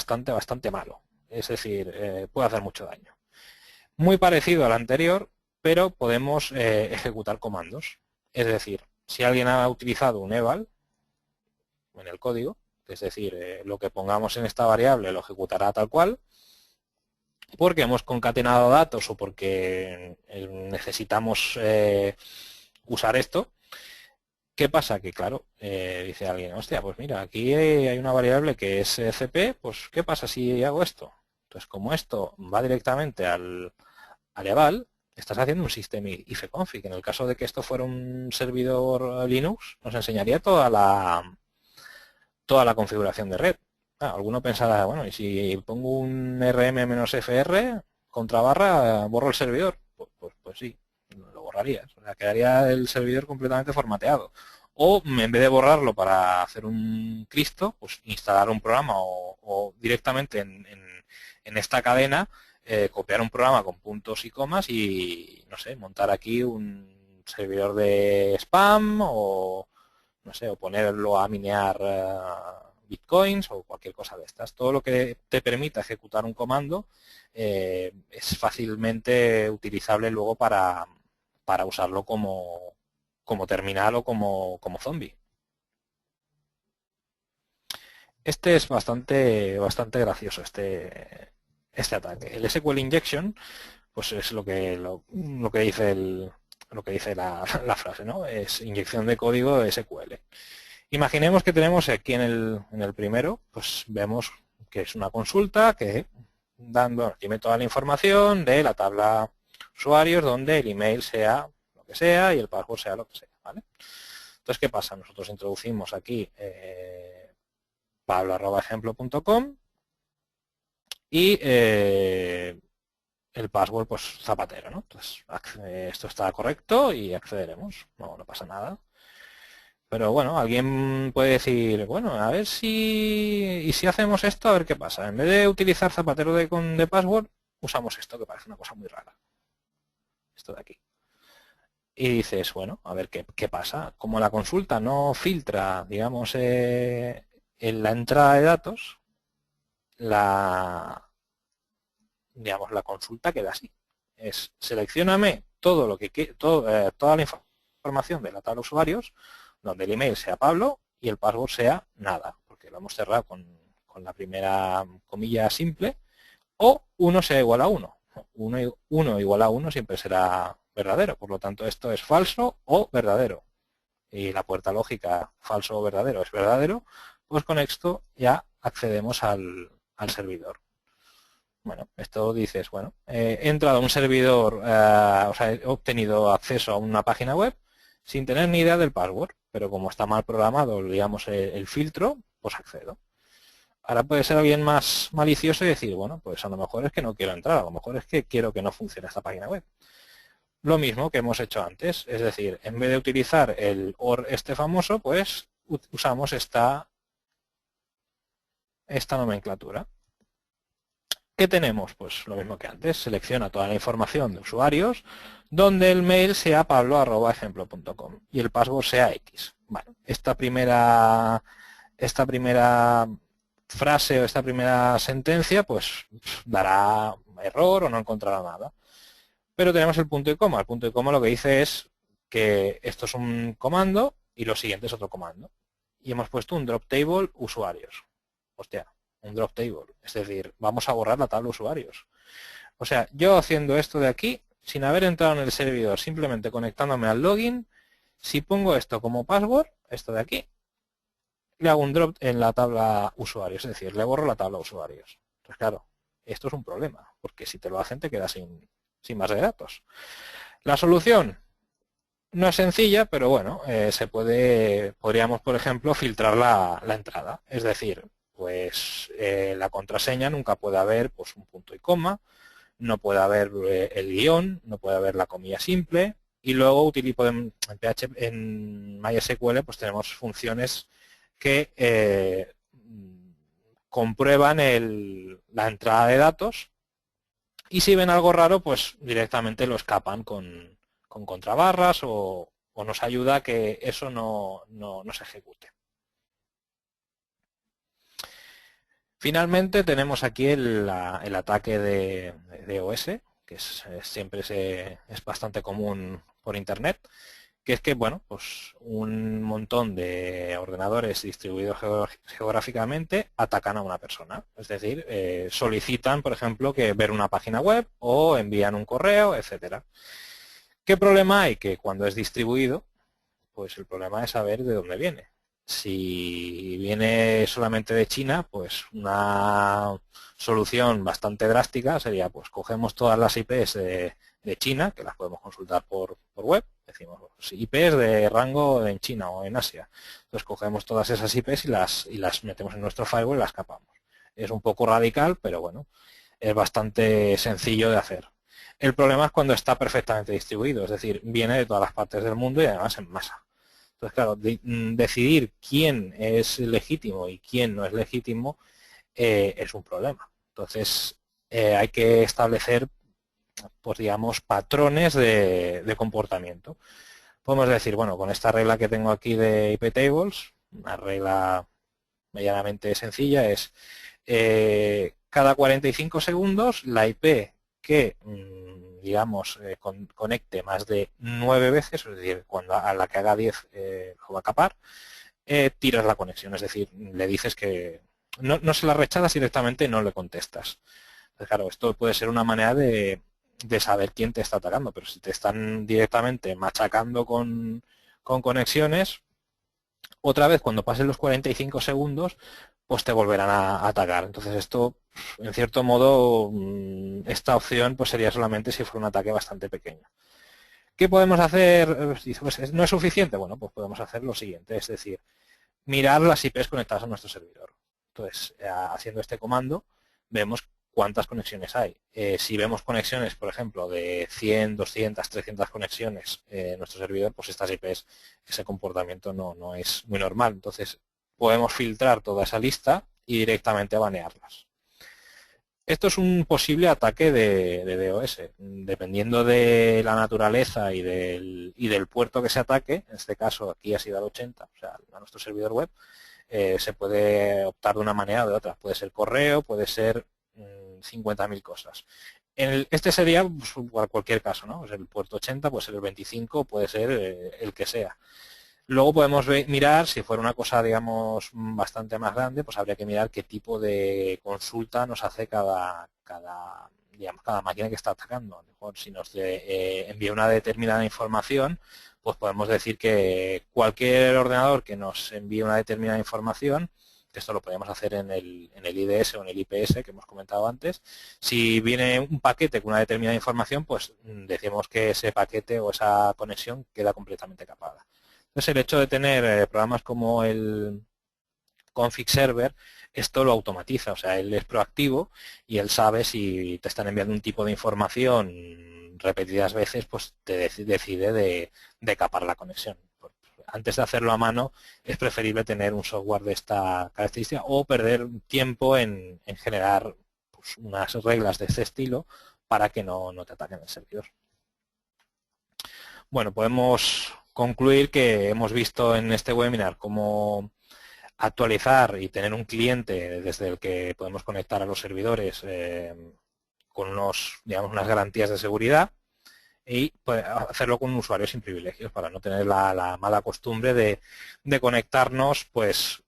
malo. Es decir, puede hacer mucho daño. Muy parecido al anterior, pero podemos ejecutar comandos. Es decir, si alguien ha utilizado un eval en el código, es decir, lo que pongamos en esta variable lo ejecutará tal cual, porque hemos concatenado datos o porque necesitamos usar esto. ¿Qué pasa? Que claro, dice alguien, hostia, pues mira, aquí hay una variable que es CP, pues ¿qué pasa si hago esto? Entonces, como esto va directamente al eval, estás haciendo un system ifconfig. En el caso de que esto fuera un servidor Linux, nos enseñaría toda la configuración de red. Alguno pensará, bueno, y si pongo un rm-fr contra barra, borro el servidor. Pues sí, lo borrarías. O sea, quedaría el servidor completamente formateado. O en vez de borrarlo para hacer un Cristo, pues instalar un programa o directamente en esta cadena copiar un programa con puntos y comas y, no sé, montar aquí un servidor de spam o, no sé, o ponerlo a minear bitcoins o cualquier cosa de estas. Todo lo que te permita ejecutar un comando es fácilmente utilizable luego para usarlo como terminal o como zombie. Este es bastante gracioso, este ataque. El SQL injection, pues es lo que dice la frase, ¿no? Es inyección de código de SQL. Imaginemos que tenemos aquí en el primero, pues vemos que es una consulta que tiene toda la información de la tabla usuarios, donde el email sea lo que sea y el password sea lo que sea, ¿vale? Entonces, ¿qué pasa? Nosotros introducimos aquí pablo@ejemplo.com y el password, pues Zapatero, ¿no? Entonces, esto está correcto y accederemos. No pasa nada. Pero bueno, alguien puede decir, bueno, a ver si hacemos esto, a ver qué pasa. En vez de utilizar Zapatero de password, usamos esto, que parece una cosa muy rara. Esto de aquí. Y dices, bueno, a ver qué pasa. Como la consulta no filtra, digamos, en la entrada de datos, la consulta queda así. Es seleccióname todo lo que toda la información de la tabla de usuarios, donde el email sea Pablo y el password sea nada, porque lo hemos cerrado con la primera comilla simple, o 1 sea igual a 1. 1 igual a 1 siempre será verdadero, por lo tanto esto es falso o verdadero. Y la puerta lógica falso o verdadero es verdadero, pues con esto ya accedemos al servidor. Bueno, esto dices, bueno, he entrado a un servidor, o sea, he obtenido acceso a una página web sin tener ni idea del password, pero como está mal programado, digamos, el filtro, pues accedo. Ahora puede ser alguien más malicioso y decir, bueno, pues a lo mejor es que no quiero entrar, a lo mejor es que quiero que no funcione esta página web. Lo mismo que hemos hecho antes, es decir, en vez de utilizar el OR famoso, pues usamos esta nomenclatura. ¿Qué tenemos? Pues lo mismo que antes, selecciona toda la información de usuarios, donde el mail sea pablo@ejemplo.com y el password sea X. Bueno, esta primera frase o esta primera sentencia, pues dará error o no encontrará nada. Pero tenemos el punto y coma. El punto y coma lo que dice es que esto es un comando y lo siguiente es otro comando. Y hemos puesto un drop table usuarios. Hostia, un drop table. Es decir, vamos a borrar la tabla usuarios. O sea, yo haciendo esto de aquí, sin haber entrado en el servidor, simplemente conectándome al login, si pongo esto como password, esto de aquí, le hago un drop en la tabla usuarios, es decir, le borro la tabla usuarios. Entonces, claro, esto es un problema, porque si te lo hacen te quedas sin base de datos. La solución no es sencilla, pero bueno, podríamos, por ejemplo, filtrar la entrada. Es decir, pues la contraseña nunca puede haber pues, un punto y coma, no puede haber el guión, no puede haber la comilla simple, y luego en MySQL pues tenemos funciones que comprueban la entrada de datos, y si ven algo raro, pues directamente lo escapan con contrabarras o nos ayuda a que eso no se ejecute. Finalmente tenemos aquí el ataque de OS, que siempre es bastante común por internet, que es que, bueno, pues un montón de ordenadores distribuidos geográficamente atacan a una persona. Es decir, solicitan, por ejemplo, que ver una página web o envían un correo, etcétera. ¿Qué problema hay? Que cuando es distribuido, pues el problema es saber de dónde viene. Si viene solamente de China, pues una solución bastante drástica sería, pues cogemos todas las IPs de China, que las podemos consultar por web, decimos IPs de rango en China o en Asia. Entonces cogemos todas esas IPs y las metemos en nuestro firewall y las capamos. Es un poco radical, pero bueno, es bastante sencillo de hacer. El problema es cuando está perfectamente distribuido, es decir, viene de todas las partes del mundo y además en masa. Entonces, claro, decidir quién es legítimo y quién no es legítimo es un problema. Entonces, hay que establecer, pues digamos, patrones de comportamiento. Podemos decir, bueno, con esta regla que tengo aquí de IP tables, una regla medianamente sencilla, es cada 45 segundos la IP que digamos, conecte más de 9 veces, es decir, a la que haga 10 lo va a capar, tiras la conexión, es decir, le dices que no se la rechazas directamente, no le contestas. Entonces, claro, esto puede ser una manera de saber quién te está atacando, pero si te están directamente machacando con conexiones, otra vez cuando pasen los 45 segundos, pues te volverán a atacar. Entonces esto, en cierto modo, esta opción pues sería solamente si fuera un ataque bastante pequeño. ¿Qué podemos hacer? Pues, ¿no es suficiente? Bueno, pues podemos hacer lo siguiente, es decir, mirar las IPs conectadas a nuestro servidor. Entonces, haciendo este comando, vemos cuántas conexiones hay. Si vemos conexiones, por ejemplo, de 100, 200, 300 conexiones en nuestro servidor, pues estas IPs, ese comportamiento no es muy normal. Entonces, podemos filtrar toda esa lista y directamente banearlas. Esto es un posible ataque de DOS. Dependiendo de la naturaleza y del puerto que se ataque, en este caso aquí ha sido al 80, o sea, a nuestro servidor web, se puede optar de una manera o de otra. Puede ser correo, puede ser 50.000 cosas. Este sería pues, cualquier caso, ¿no? Pues el puerto 80, puede ser el 25, puede ser el que sea. Luego podemos mirar, si fuera una cosa, digamos, bastante más grande, pues habría que mirar qué tipo de consulta nos hace cada máquina que está atacando. A lo mejor si nos envía una determinada información, pues podemos decir que cualquier ordenador que nos envíe una determinada información, que esto lo podemos hacer en el IDS o en el IPS que hemos comentado antes, si viene un paquete con una determinada información, pues decimos que ese paquete o esa conexión queda completamente capada. Entonces el hecho de tener programas como el config server, esto lo automatiza, o sea, él es proactivo y él sabe si te están enviando un tipo de información repetidas veces, pues te decide de capar la conexión. Antes de hacerlo a mano, es preferible tener un software de esta característica o perder tiempo en generar pues, unas reglas de este estilo para que no te ataquen el servidor. Bueno, podemos concluir que hemos visto en este webinar cómo actualizar y tener un cliente desde el que podemos conectar a los servidores con unas garantías de seguridad y pues, hacerlo con un usuario sin privilegios para no tener la mala costumbre de conectarnos pues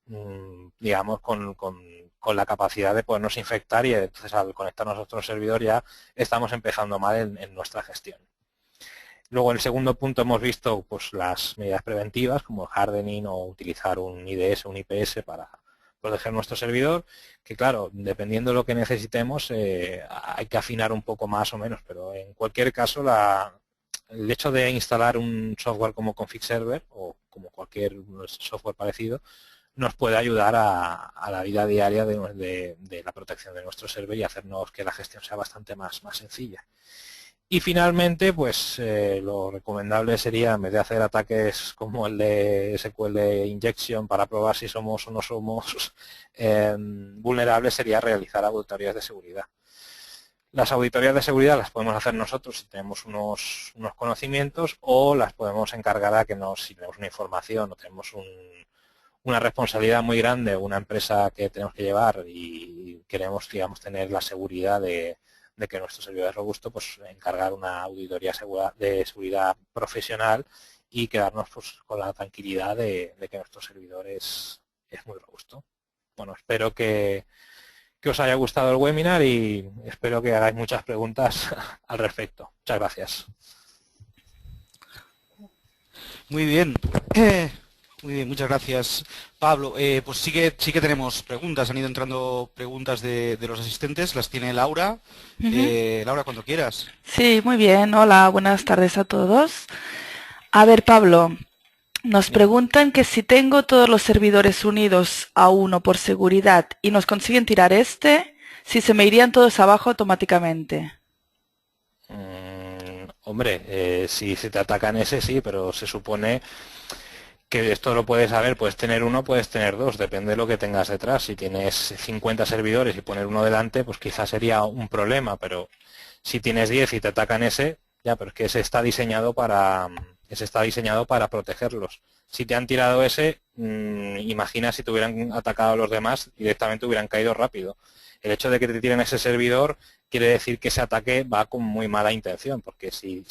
digamos con la capacidad de podernos infectar y entonces al conectarnos a nuestro servidor ya estamos empezando mal en nuestra gestión. Luego, en el segundo punto hemos visto pues, las medidas preventivas como el hardening o utilizar un IDS o un IPS para proteger nuestro servidor, que claro, dependiendo de lo que necesitemos, hay que afinar un poco más o menos, pero en cualquier caso el hecho de instalar un software como config server o como cualquier software parecido nos puede ayudar a la vida diaria de la protección de nuestro server y hacernos que la gestión sea bastante más sencilla. Y finalmente, pues lo recomendable sería, en vez de hacer ataques como el de SQL Injection para probar si somos o no somos vulnerables, sería realizar auditorías de seguridad. Las auditorías de seguridad las podemos hacer nosotros si tenemos unos conocimientos o las podemos encargar a que si tenemos una información o tenemos una responsabilidad muy grande, una empresa que tenemos que llevar y queremos, digamos, tener la seguridad de que nuestro servidor es robusto, pues encargar una auditoría de seguridad profesional y quedarnos pues, con la tranquilidad de que nuestro servidor es muy robusto. Bueno, espero que os haya gustado el webinar y espero que hagáis muchas preguntas al respecto. Muchas gracias. Muy bien. Muy bien, muchas gracias, Pablo. Pues sí que tenemos preguntas, han ido entrando preguntas de los asistentes, las tiene Laura. Laura, cuando quieras. Sí, muy bien. Hola, buenas tardes a todos. A ver, Pablo, nos preguntan que si tengo todos los servidores unidos a uno por seguridad y nos consiguen tirar si se me irían todos abajo automáticamente. Hombre, si se te atacan sí, pero se supone que esto lo puedes saber, puedes tener uno, puedes tener dos, depende de lo que tengas detrás. Si tienes 50 servidores y poner uno delante, pues quizás sería un problema, pero si tienes 10 y te atacan ya, pero es que ese está diseñado para protegerlos. Si te han tirado imagina si te hubieran atacado a los demás, directamente hubieran caído rápido. El hecho de que te tiren ese servidor quiere decir que ese ataque va con muy mala intención, porque si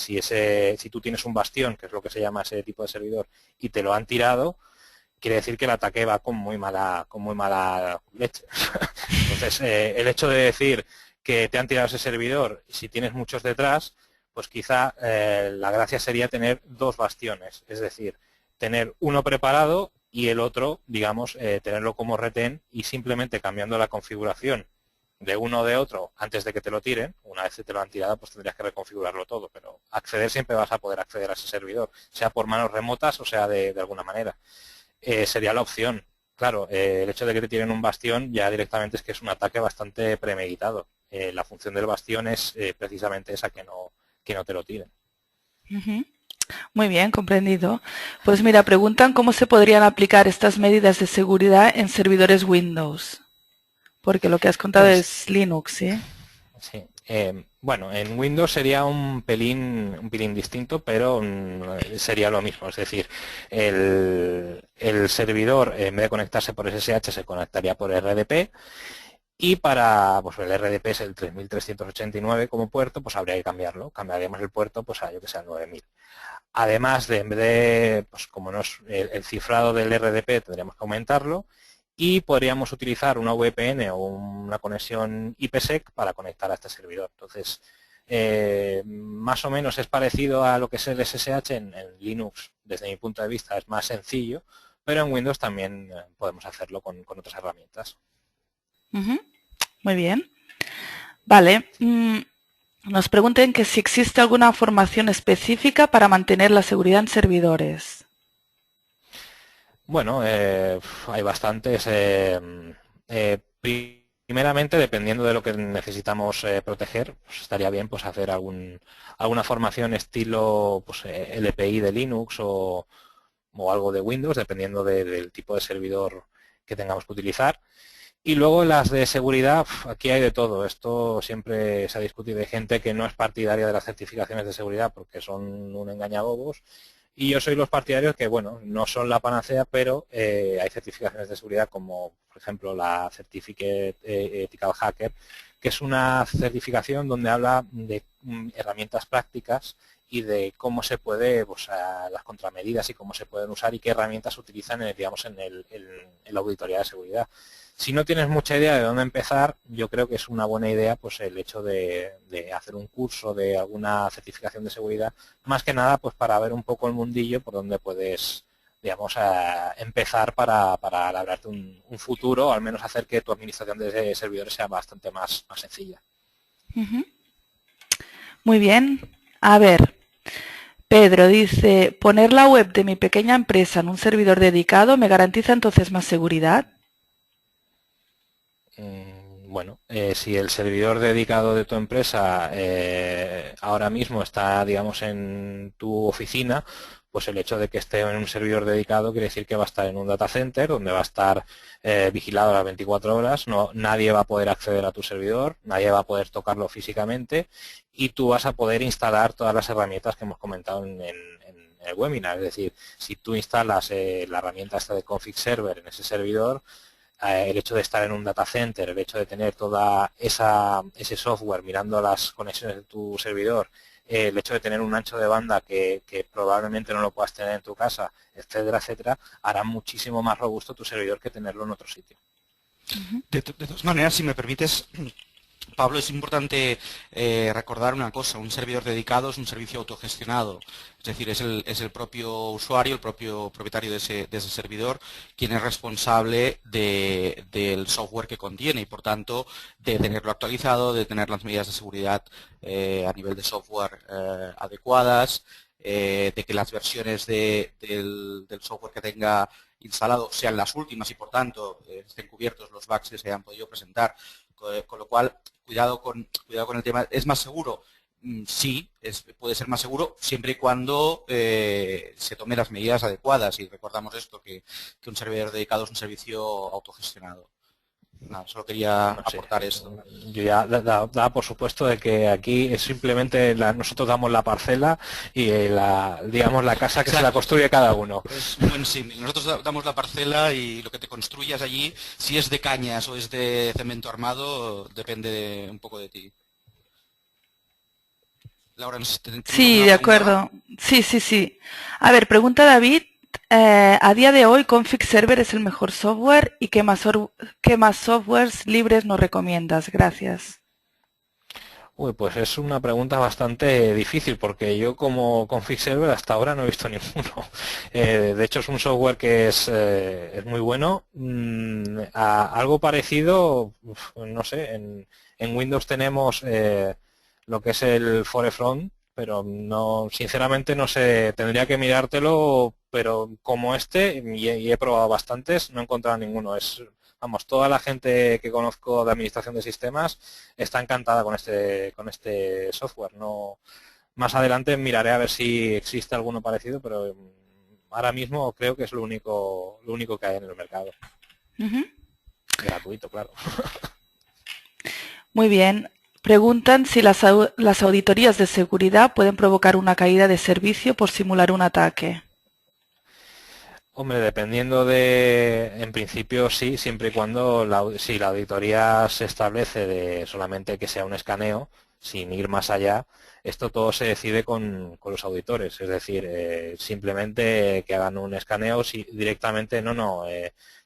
tú tienes un bastión, que es lo que se llama ese tipo de servidor, y te lo han tirado, quiere decir que el ataque va con muy mala leche. Entonces, el hecho de decir que te han tirado ese servidor, si tienes muchos detrás, pues quizá la gracia sería tener dos bastiones, es decir, tener uno preparado y el otro, digamos, tenerlo como retén y simplemente cambiando la configuración de uno o de otro antes de que te lo tiren. Una vez que te lo han tirado, pues tendrías que reconfigurarlo todo, pero acceder siempre vas a poder acceder a ese servidor, sea por manos remotas o sea de alguna manera. Sería la opción. Claro, el hecho de que te tiren un bastión ya directamente es que es un ataque bastante premeditado. La función del bastión es precisamente esa, que no te lo tiren. Ujú. Muy bien, comprendido. Pues mira, preguntan cómo se podrían aplicar estas medidas de seguridad en servidores Windows. Porque lo que has contado Pues, es Linux, ¿sí? sí. Bueno, en Windows sería un pelín distinto, pero sería lo mismo. Es decir, el servidor, en vez de conectarse por SSH, se conectaría por RDP. Y para, pues el RDP es el 3389 como puerto, pues habría que cambiarlo. Cambiaríamos el puerto pues a, yo que sé, al 9000. Además de, en vez de, pues como no es el cifrado del RDP, tendríamos que aumentarlo y podríamos utilizar una VPN o una conexión IPsec para conectar a este servidor. Entonces, más o menos es parecido a lo que es el SSH en Linux. Desde mi punto de vista es más sencillo, pero en Windows también podemos hacerlo con otras herramientas. Ujú. Muy bien. Vale. Nos preguntan que si existe alguna formación específica para mantener la seguridad en servidores. Bueno, hay bastantes. Primeramente, dependiendo de lo que necesitamos proteger, pues estaría bien pues hacer alguna formación estilo pues, LPI de Linux o algo de Windows, dependiendo del tipo de servidor que tengamos que utilizar. Y luego las de seguridad, aquí hay de todo. Esto siempre se ha discutido. Hay gente que no es partidaria de las certificaciones de seguridad porque son un engañabobos. Y yo soy los partidarios que, bueno, no son la panacea, pero hay certificaciones de seguridad como, por ejemplo, la Certificate Ethical Hacker, que es una certificación donde habla de herramientas prácticas y de cómo se puede, pues, las contramedidas y cómo se pueden usar y qué herramientas se utilizan, digamos, en la auditoría de seguridad. Si no tienes mucha idea de dónde empezar, yo creo que es una buena idea pues el hecho de hacer un curso de alguna certificación de seguridad, más que nada pues para ver un poco el mundillo por donde puedes, digamos, empezar para labrarte un futuro, o al menos hacer que tu administración de servidores sea bastante más sencilla. Ujú. Muy bien. A ver, Pedro dice, ¿poner la web de mi pequeña empresa en un servidor dedicado me garantiza entonces más seguridad? Bueno, si el servidor dedicado de tu empresa ahora mismo está, digamos, en tu oficina, pues el hecho de que esté en un servidor dedicado quiere decir que va a estar en un data center donde va a estar vigilado las 24 horas, nadie va a poder acceder a tu servidor, nadie va a poder tocarlo físicamente y tú vas a poder instalar todas las herramientas que hemos comentado en el webinar. Es decir, si tú instalas la herramienta esta de config server en ese servidor, el hecho de estar en un data center, el hecho de tener toda ese software mirando las conexiones de tu servidor, el hecho de tener un ancho de banda que probablemente no lo puedas tener en tu casa, etcétera, etcétera, hará muchísimo más robusto tu servidor que tenerlo en otro sitio. De todas maneras, si me permites, Pablo, es importante recordar una cosa: un servidor dedicado es un servicio autogestionado, es decir, es el propio usuario, el propio propietario de ese servidor quien es responsable del software que contiene y por tanto de tenerlo actualizado, de tener las medidas de seguridad a nivel de software adecuadas, de que las versiones del software que tenga instalado sean las últimas y por tanto estén cubiertos los bugs que se hayan podido presentar. Con lo cual, cuidado con el tema. ¿Es más seguro? Sí, puede ser más seguro siempre y cuando se tomen las medidas adecuadas. Y recordamos esto, que un servidor dedicado es un servicio autogestionado. Nada, solo quería aportar esto. Yo ya da por supuesto de que aquí es simplemente nosotros damos la parcela y digamos la casa que se la construye cada uno. Es muy simple. Nosotros damos la parcela y lo que te construyas allí, si es de cañas o es de cemento armado, depende un poco de ti. Laura, no sé si Sí, de acuerdo. Sí. A ver, pregunta David, A día de hoy, Config Server es el mejor software y qué más softwares libres nos recomiendas? Gracias. Uy, pues es una pregunta bastante difícil porque yo como config server hasta ahora no he visto ninguno. De hecho es un software que es muy bueno. Algo parecido, no sé, en Windows tenemos lo que es el Forefront, pero no, sinceramente no sé, tendría que mirártelo, pero como este, y he probado bastantes, no he encontrado ninguno. Vamos, toda la gente que conozco de administración de sistemas está encantada con este software. No, más adelante miraré a ver si existe alguno parecido, pero ahora mismo creo que es lo único que hay en el mercado. Ujú. Gratuito, claro. Muy bien. Preguntan si las auditorías de seguridad pueden provocar una caída de servicio por simular un ataque. Hombre, en principio sí, siempre y cuando si la auditoría se establece de solamente que sea un escaneo, sin ir más allá, esto todo se decide con los auditores, es decir, simplemente que hagan un escaneo si directamente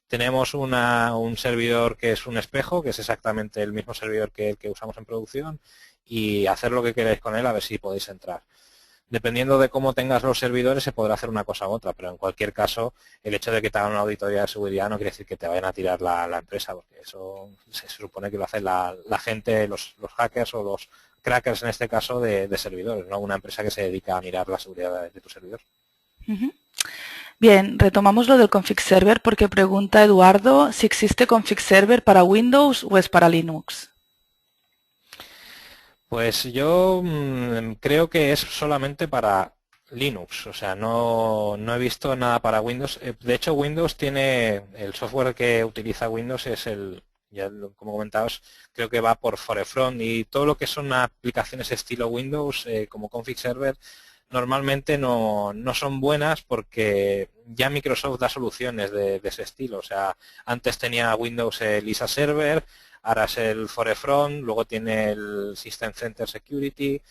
tenemos un servidor que es un espejo, que es exactamente el mismo servidor que el que usamos en producción, y hacer lo que queráis con él a ver si podéis entrar. Dependiendo de cómo tengas los servidores se podrá hacer una cosa u otra, pero en cualquier caso el hecho de que te hagan una auditoría de seguridad no quiere decir que te vayan a tirar la empresa, porque eso se supone que lo hace la gente, los hackers o los crackers en este caso de servidores, no una empresa que se dedica a mirar la seguridad de tu servidor. Ujú. Bien, retomamos lo del config server porque pregunta Eduardo si existe config server para Windows o es para Linux. Pues yo creo que es solamente para Linux, o sea, no he visto nada para Windows. De hecho, Windows tiene, el software que utiliza Windows es como comentabas, creo que va por Forefront y todo lo que son aplicaciones estilo Windows como config server normalmente no son buenas porque ya Microsoft da soluciones de ese estilo. O sea, antes tenía Windows el ISA Server, ahora es el Forefront, luego tiene el System Center Security.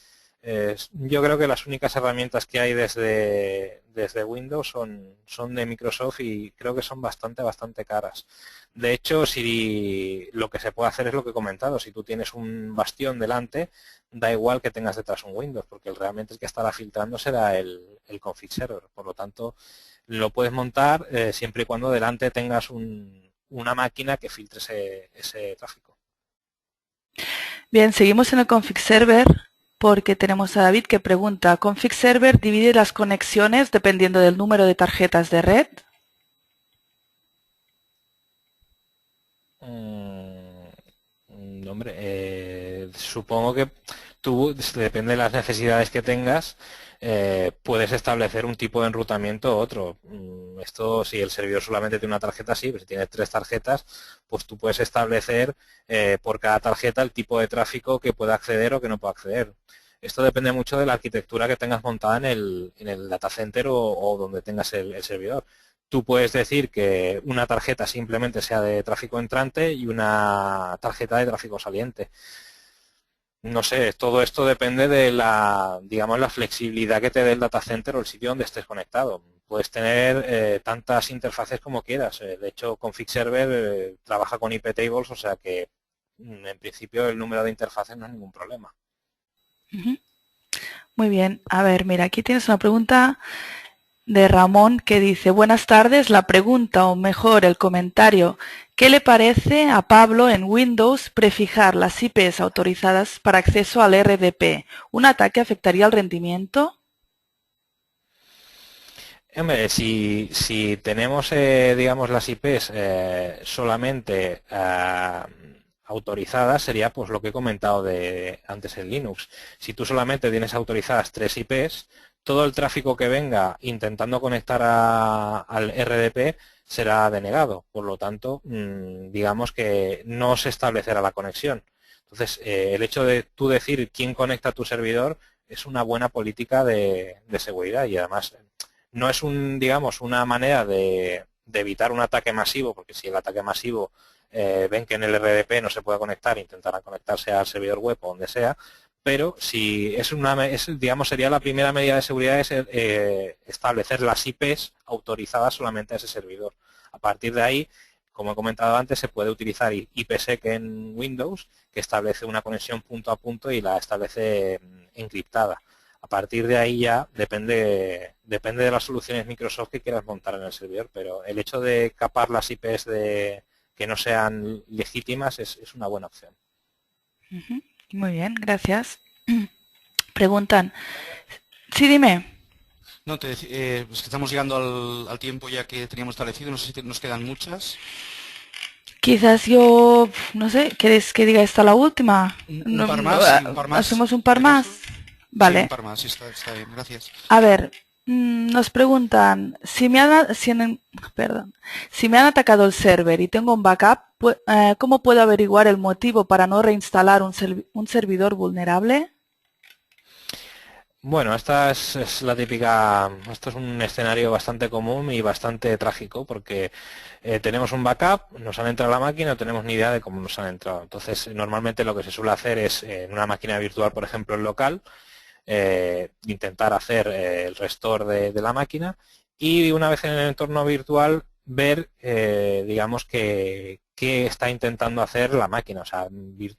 Yo creo que las únicas herramientas que hay desde Windows son de Microsoft y creo que son bastante caras. De hecho, si lo que se puede hacer es lo que he comentado, si tú tienes un bastión delante, da igual que tengas detrás un Windows, porque realmente el que estará filtrando será el config server. Por lo tanto, lo puedes montar siempre y cuando delante tengas una máquina que filtre ese tráfico. Bien, seguimos en el config server porque tenemos a David que pregunta, ¿config server divide las conexiones dependiendo del número de tarjetas de red? Hombre, supongo que tú, depende de las necesidades que tengas, puedes establecer un tipo de enrutamiento u otro. Esto, si el servidor solamente tiene una tarjeta, sí, pero si tienes 3 tarjetas, pues tú puedes establecer por cada tarjeta el tipo de tráfico que pueda acceder o que no pueda acceder. Esto depende mucho de la arquitectura que tengas montada en el data center o donde tengas el servidor. Tú puedes decir que una tarjeta simplemente sea de tráfico entrante y una tarjeta de tráfico saliente. No sé, todo esto depende de digamos, la flexibilidad que te dé el data center o el sitio donde estés conectado. Puedes tener tantas interfaces como quieras. De hecho, config server trabaja con IP tables, o sea que en principio el número de interfaces no es ningún problema. Muy bien. A ver, mira, aquí tienes una pregunta de Ramón que dice, buenas tardes, la pregunta o mejor el comentario, ¿qué le parece a Pablo en Windows prefijar las IPs autorizadas para acceso al RDP? ¿Un ataque afectaría el rendimiento? Hombre, si tenemos, digamos, las IPs solamente autorizadas, sería pues lo que he comentado antes en Linux. Si tú solamente tienes autorizadas 3 IPs, todo el tráfico que venga intentando conectar al RDP será denegado. Por lo tanto, digamos que no se establecerá la conexión. Entonces, el hecho de tú decir quién conecta a tu servidor es una buena política de seguridad y además no es digamos, una manera de evitar un ataque masivo, porque si el ataque masivo ven que en el RDP no se puede conectar, intentarán conectarse al servidor web o donde sea, pero si digamos, sería la primera medida de seguridad es establecer las IPs autorizadas solamente a ese servidor. A partir de ahí, como he comentado antes, se puede utilizar IPsec en Windows, que establece una conexión punto a punto y la establece encriptada. A partir de ahí ya depende de las soluciones Microsoft que quieras montar en el servidor, pero el hecho de capar las IPs que no sean legítimas es una buena opción. Muy bien, gracias. Preguntan. Sí, dime. No, es que estamos llegando al tiempo ya que teníamos establecido, no sé si nos quedan muchas. Quizás yo, no sé, ¿quieres que diga esta la última? Un par más, un par más. ¿Hacemos un par más? Vale. Sí, un par más, sí, está bien, gracias. A ver, nos preguntan, si me han atacado el server y tengo un backup, ¿cómo puedo averiguar el motivo para no reinstalar un servidor vulnerable? Bueno, esta es la típica, esto es un escenario bastante común y bastante trágico porque tenemos un backup, nos han entrado a la máquina, no tenemos ni idea de cómo nos han entrado. Entonces, normalmente lo que se suele hacer es, en una máquina virtual, por ejemplo, en local, intentar hacer el restore de la máquina y una vez en el entorno virtual ver, digamos, qué está intentando hacer la máquina, o sea,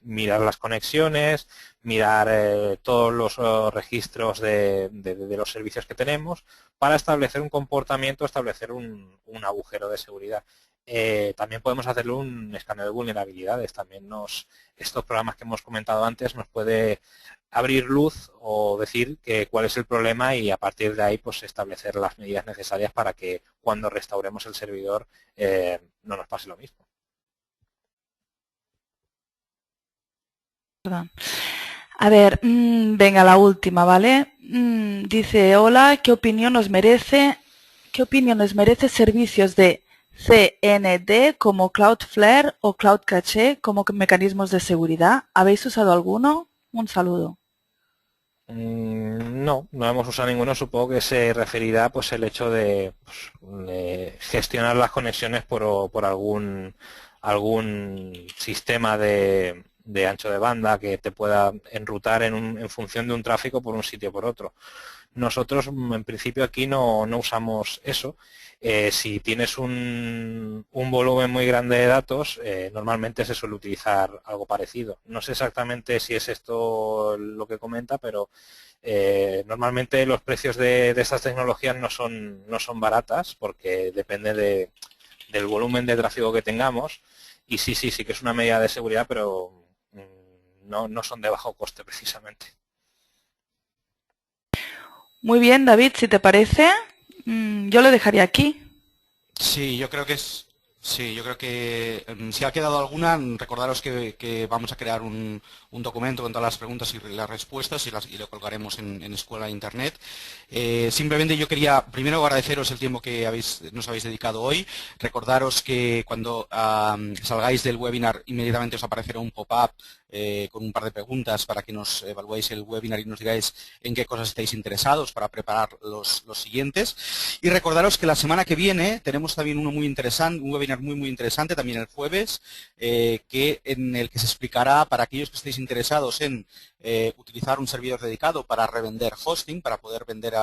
mirar las conexiones, mirar todos los registros de los servicios que tenemos para establecer un comportamiento, establecer un agujero de seguridad. También podemos hacerle un escaneo de vulnerabilidades. También estos programas que hemos comentado antes nos puede abrir luz o decir cuál es el problema y a partir de ahí pues establecer las medidas necesarias para que cuando restauremos el servidor no nos pase lo mismo. Perdón. A ver, venga, la última, ¿vale? Dice, hola, ¿qué opinión les merece servicios de CND como Cloudflare o Cloud Cache como mecanismos de seguridad? ¿Habéis usado alguno? Un saludo. No hemos usado ninguno. Supongo que se referirá pues el hecho de gestionar las conexiones por algún sistema de ancho de banda que te pueda enrutar en función de un tráfico por un sitio o por otro. Nosotros en principio aquí no usamos eso. Si tienes un volumen muy grande de datos, normalmente se suele utilizar algo parecido. No sé exactamente si es esto lo que comenta, pero normalmente los precios de estas tecnologías no son baratas porque depende del volumen de tráfico que tengamos. Y sí que es una medida de seguridad, pero no son de bajo coste precisamente. Muy bien, David, si te parece, yo lo dejaría aquí. Sí, yo creo que si ha quedado alguna, recordaros que vamos a crear un documento con todas las preguntas y las respuestas y lo colgaremos en Escuela de Internet. Simplemente yo quería primero agradeceros el tiempo que nos habéis dedicado hoy. Recordaros que cuando salgáis del webinar inmediatamente os aparecerá un pop-up con un par de preguntas para que nos evaluéis el webinar y nos digáis en qué cosas estáis interesados para preparar los siguientes. Y recordaros que la semana que viene tenemos también uno muy interesante, un webinar muy interesante, también el jueves, en el que se explicará para aquellos que estéis interesados en utilizar un servidor dedicado para revender hosting, para poder vender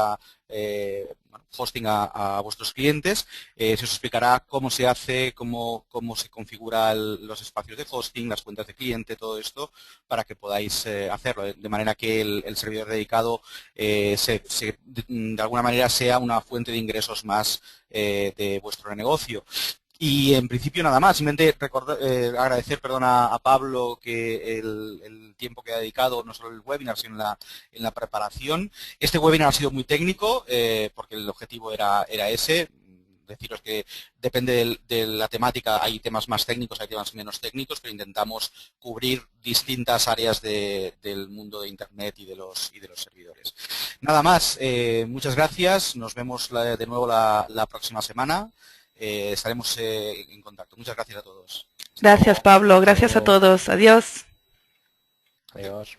hosting a vuestros clientes. Se os explicará cómo se hace, cómo se configura los espacios de hosting, las cuentas de cliente, todo esto, para que podáis hacerlo, de manera que el servidor dedicado de alguna manera sea una fuente de ingresos más de vuestro negocio. Y en principio nada más, simplemente agradecer a Pablo que el tiempo que ha dedicado, no solo el webinar, sino en la preparación. Este webinar ha sido muy técnico, porque el objetivo era ese. Deciros que depende de la temática, hay temas más técnicos, hay temas menos técnicos, pero intentamos cubrir distintas áreas del mundo de Internet y de los servidores. Nada más, muchas gracias, nos vemos de nuevo la próxima semana. Estaremos en contacto. Muchas gracias a todos. Gracias, Pablo. Gracias a todos. Adiós. Adiós.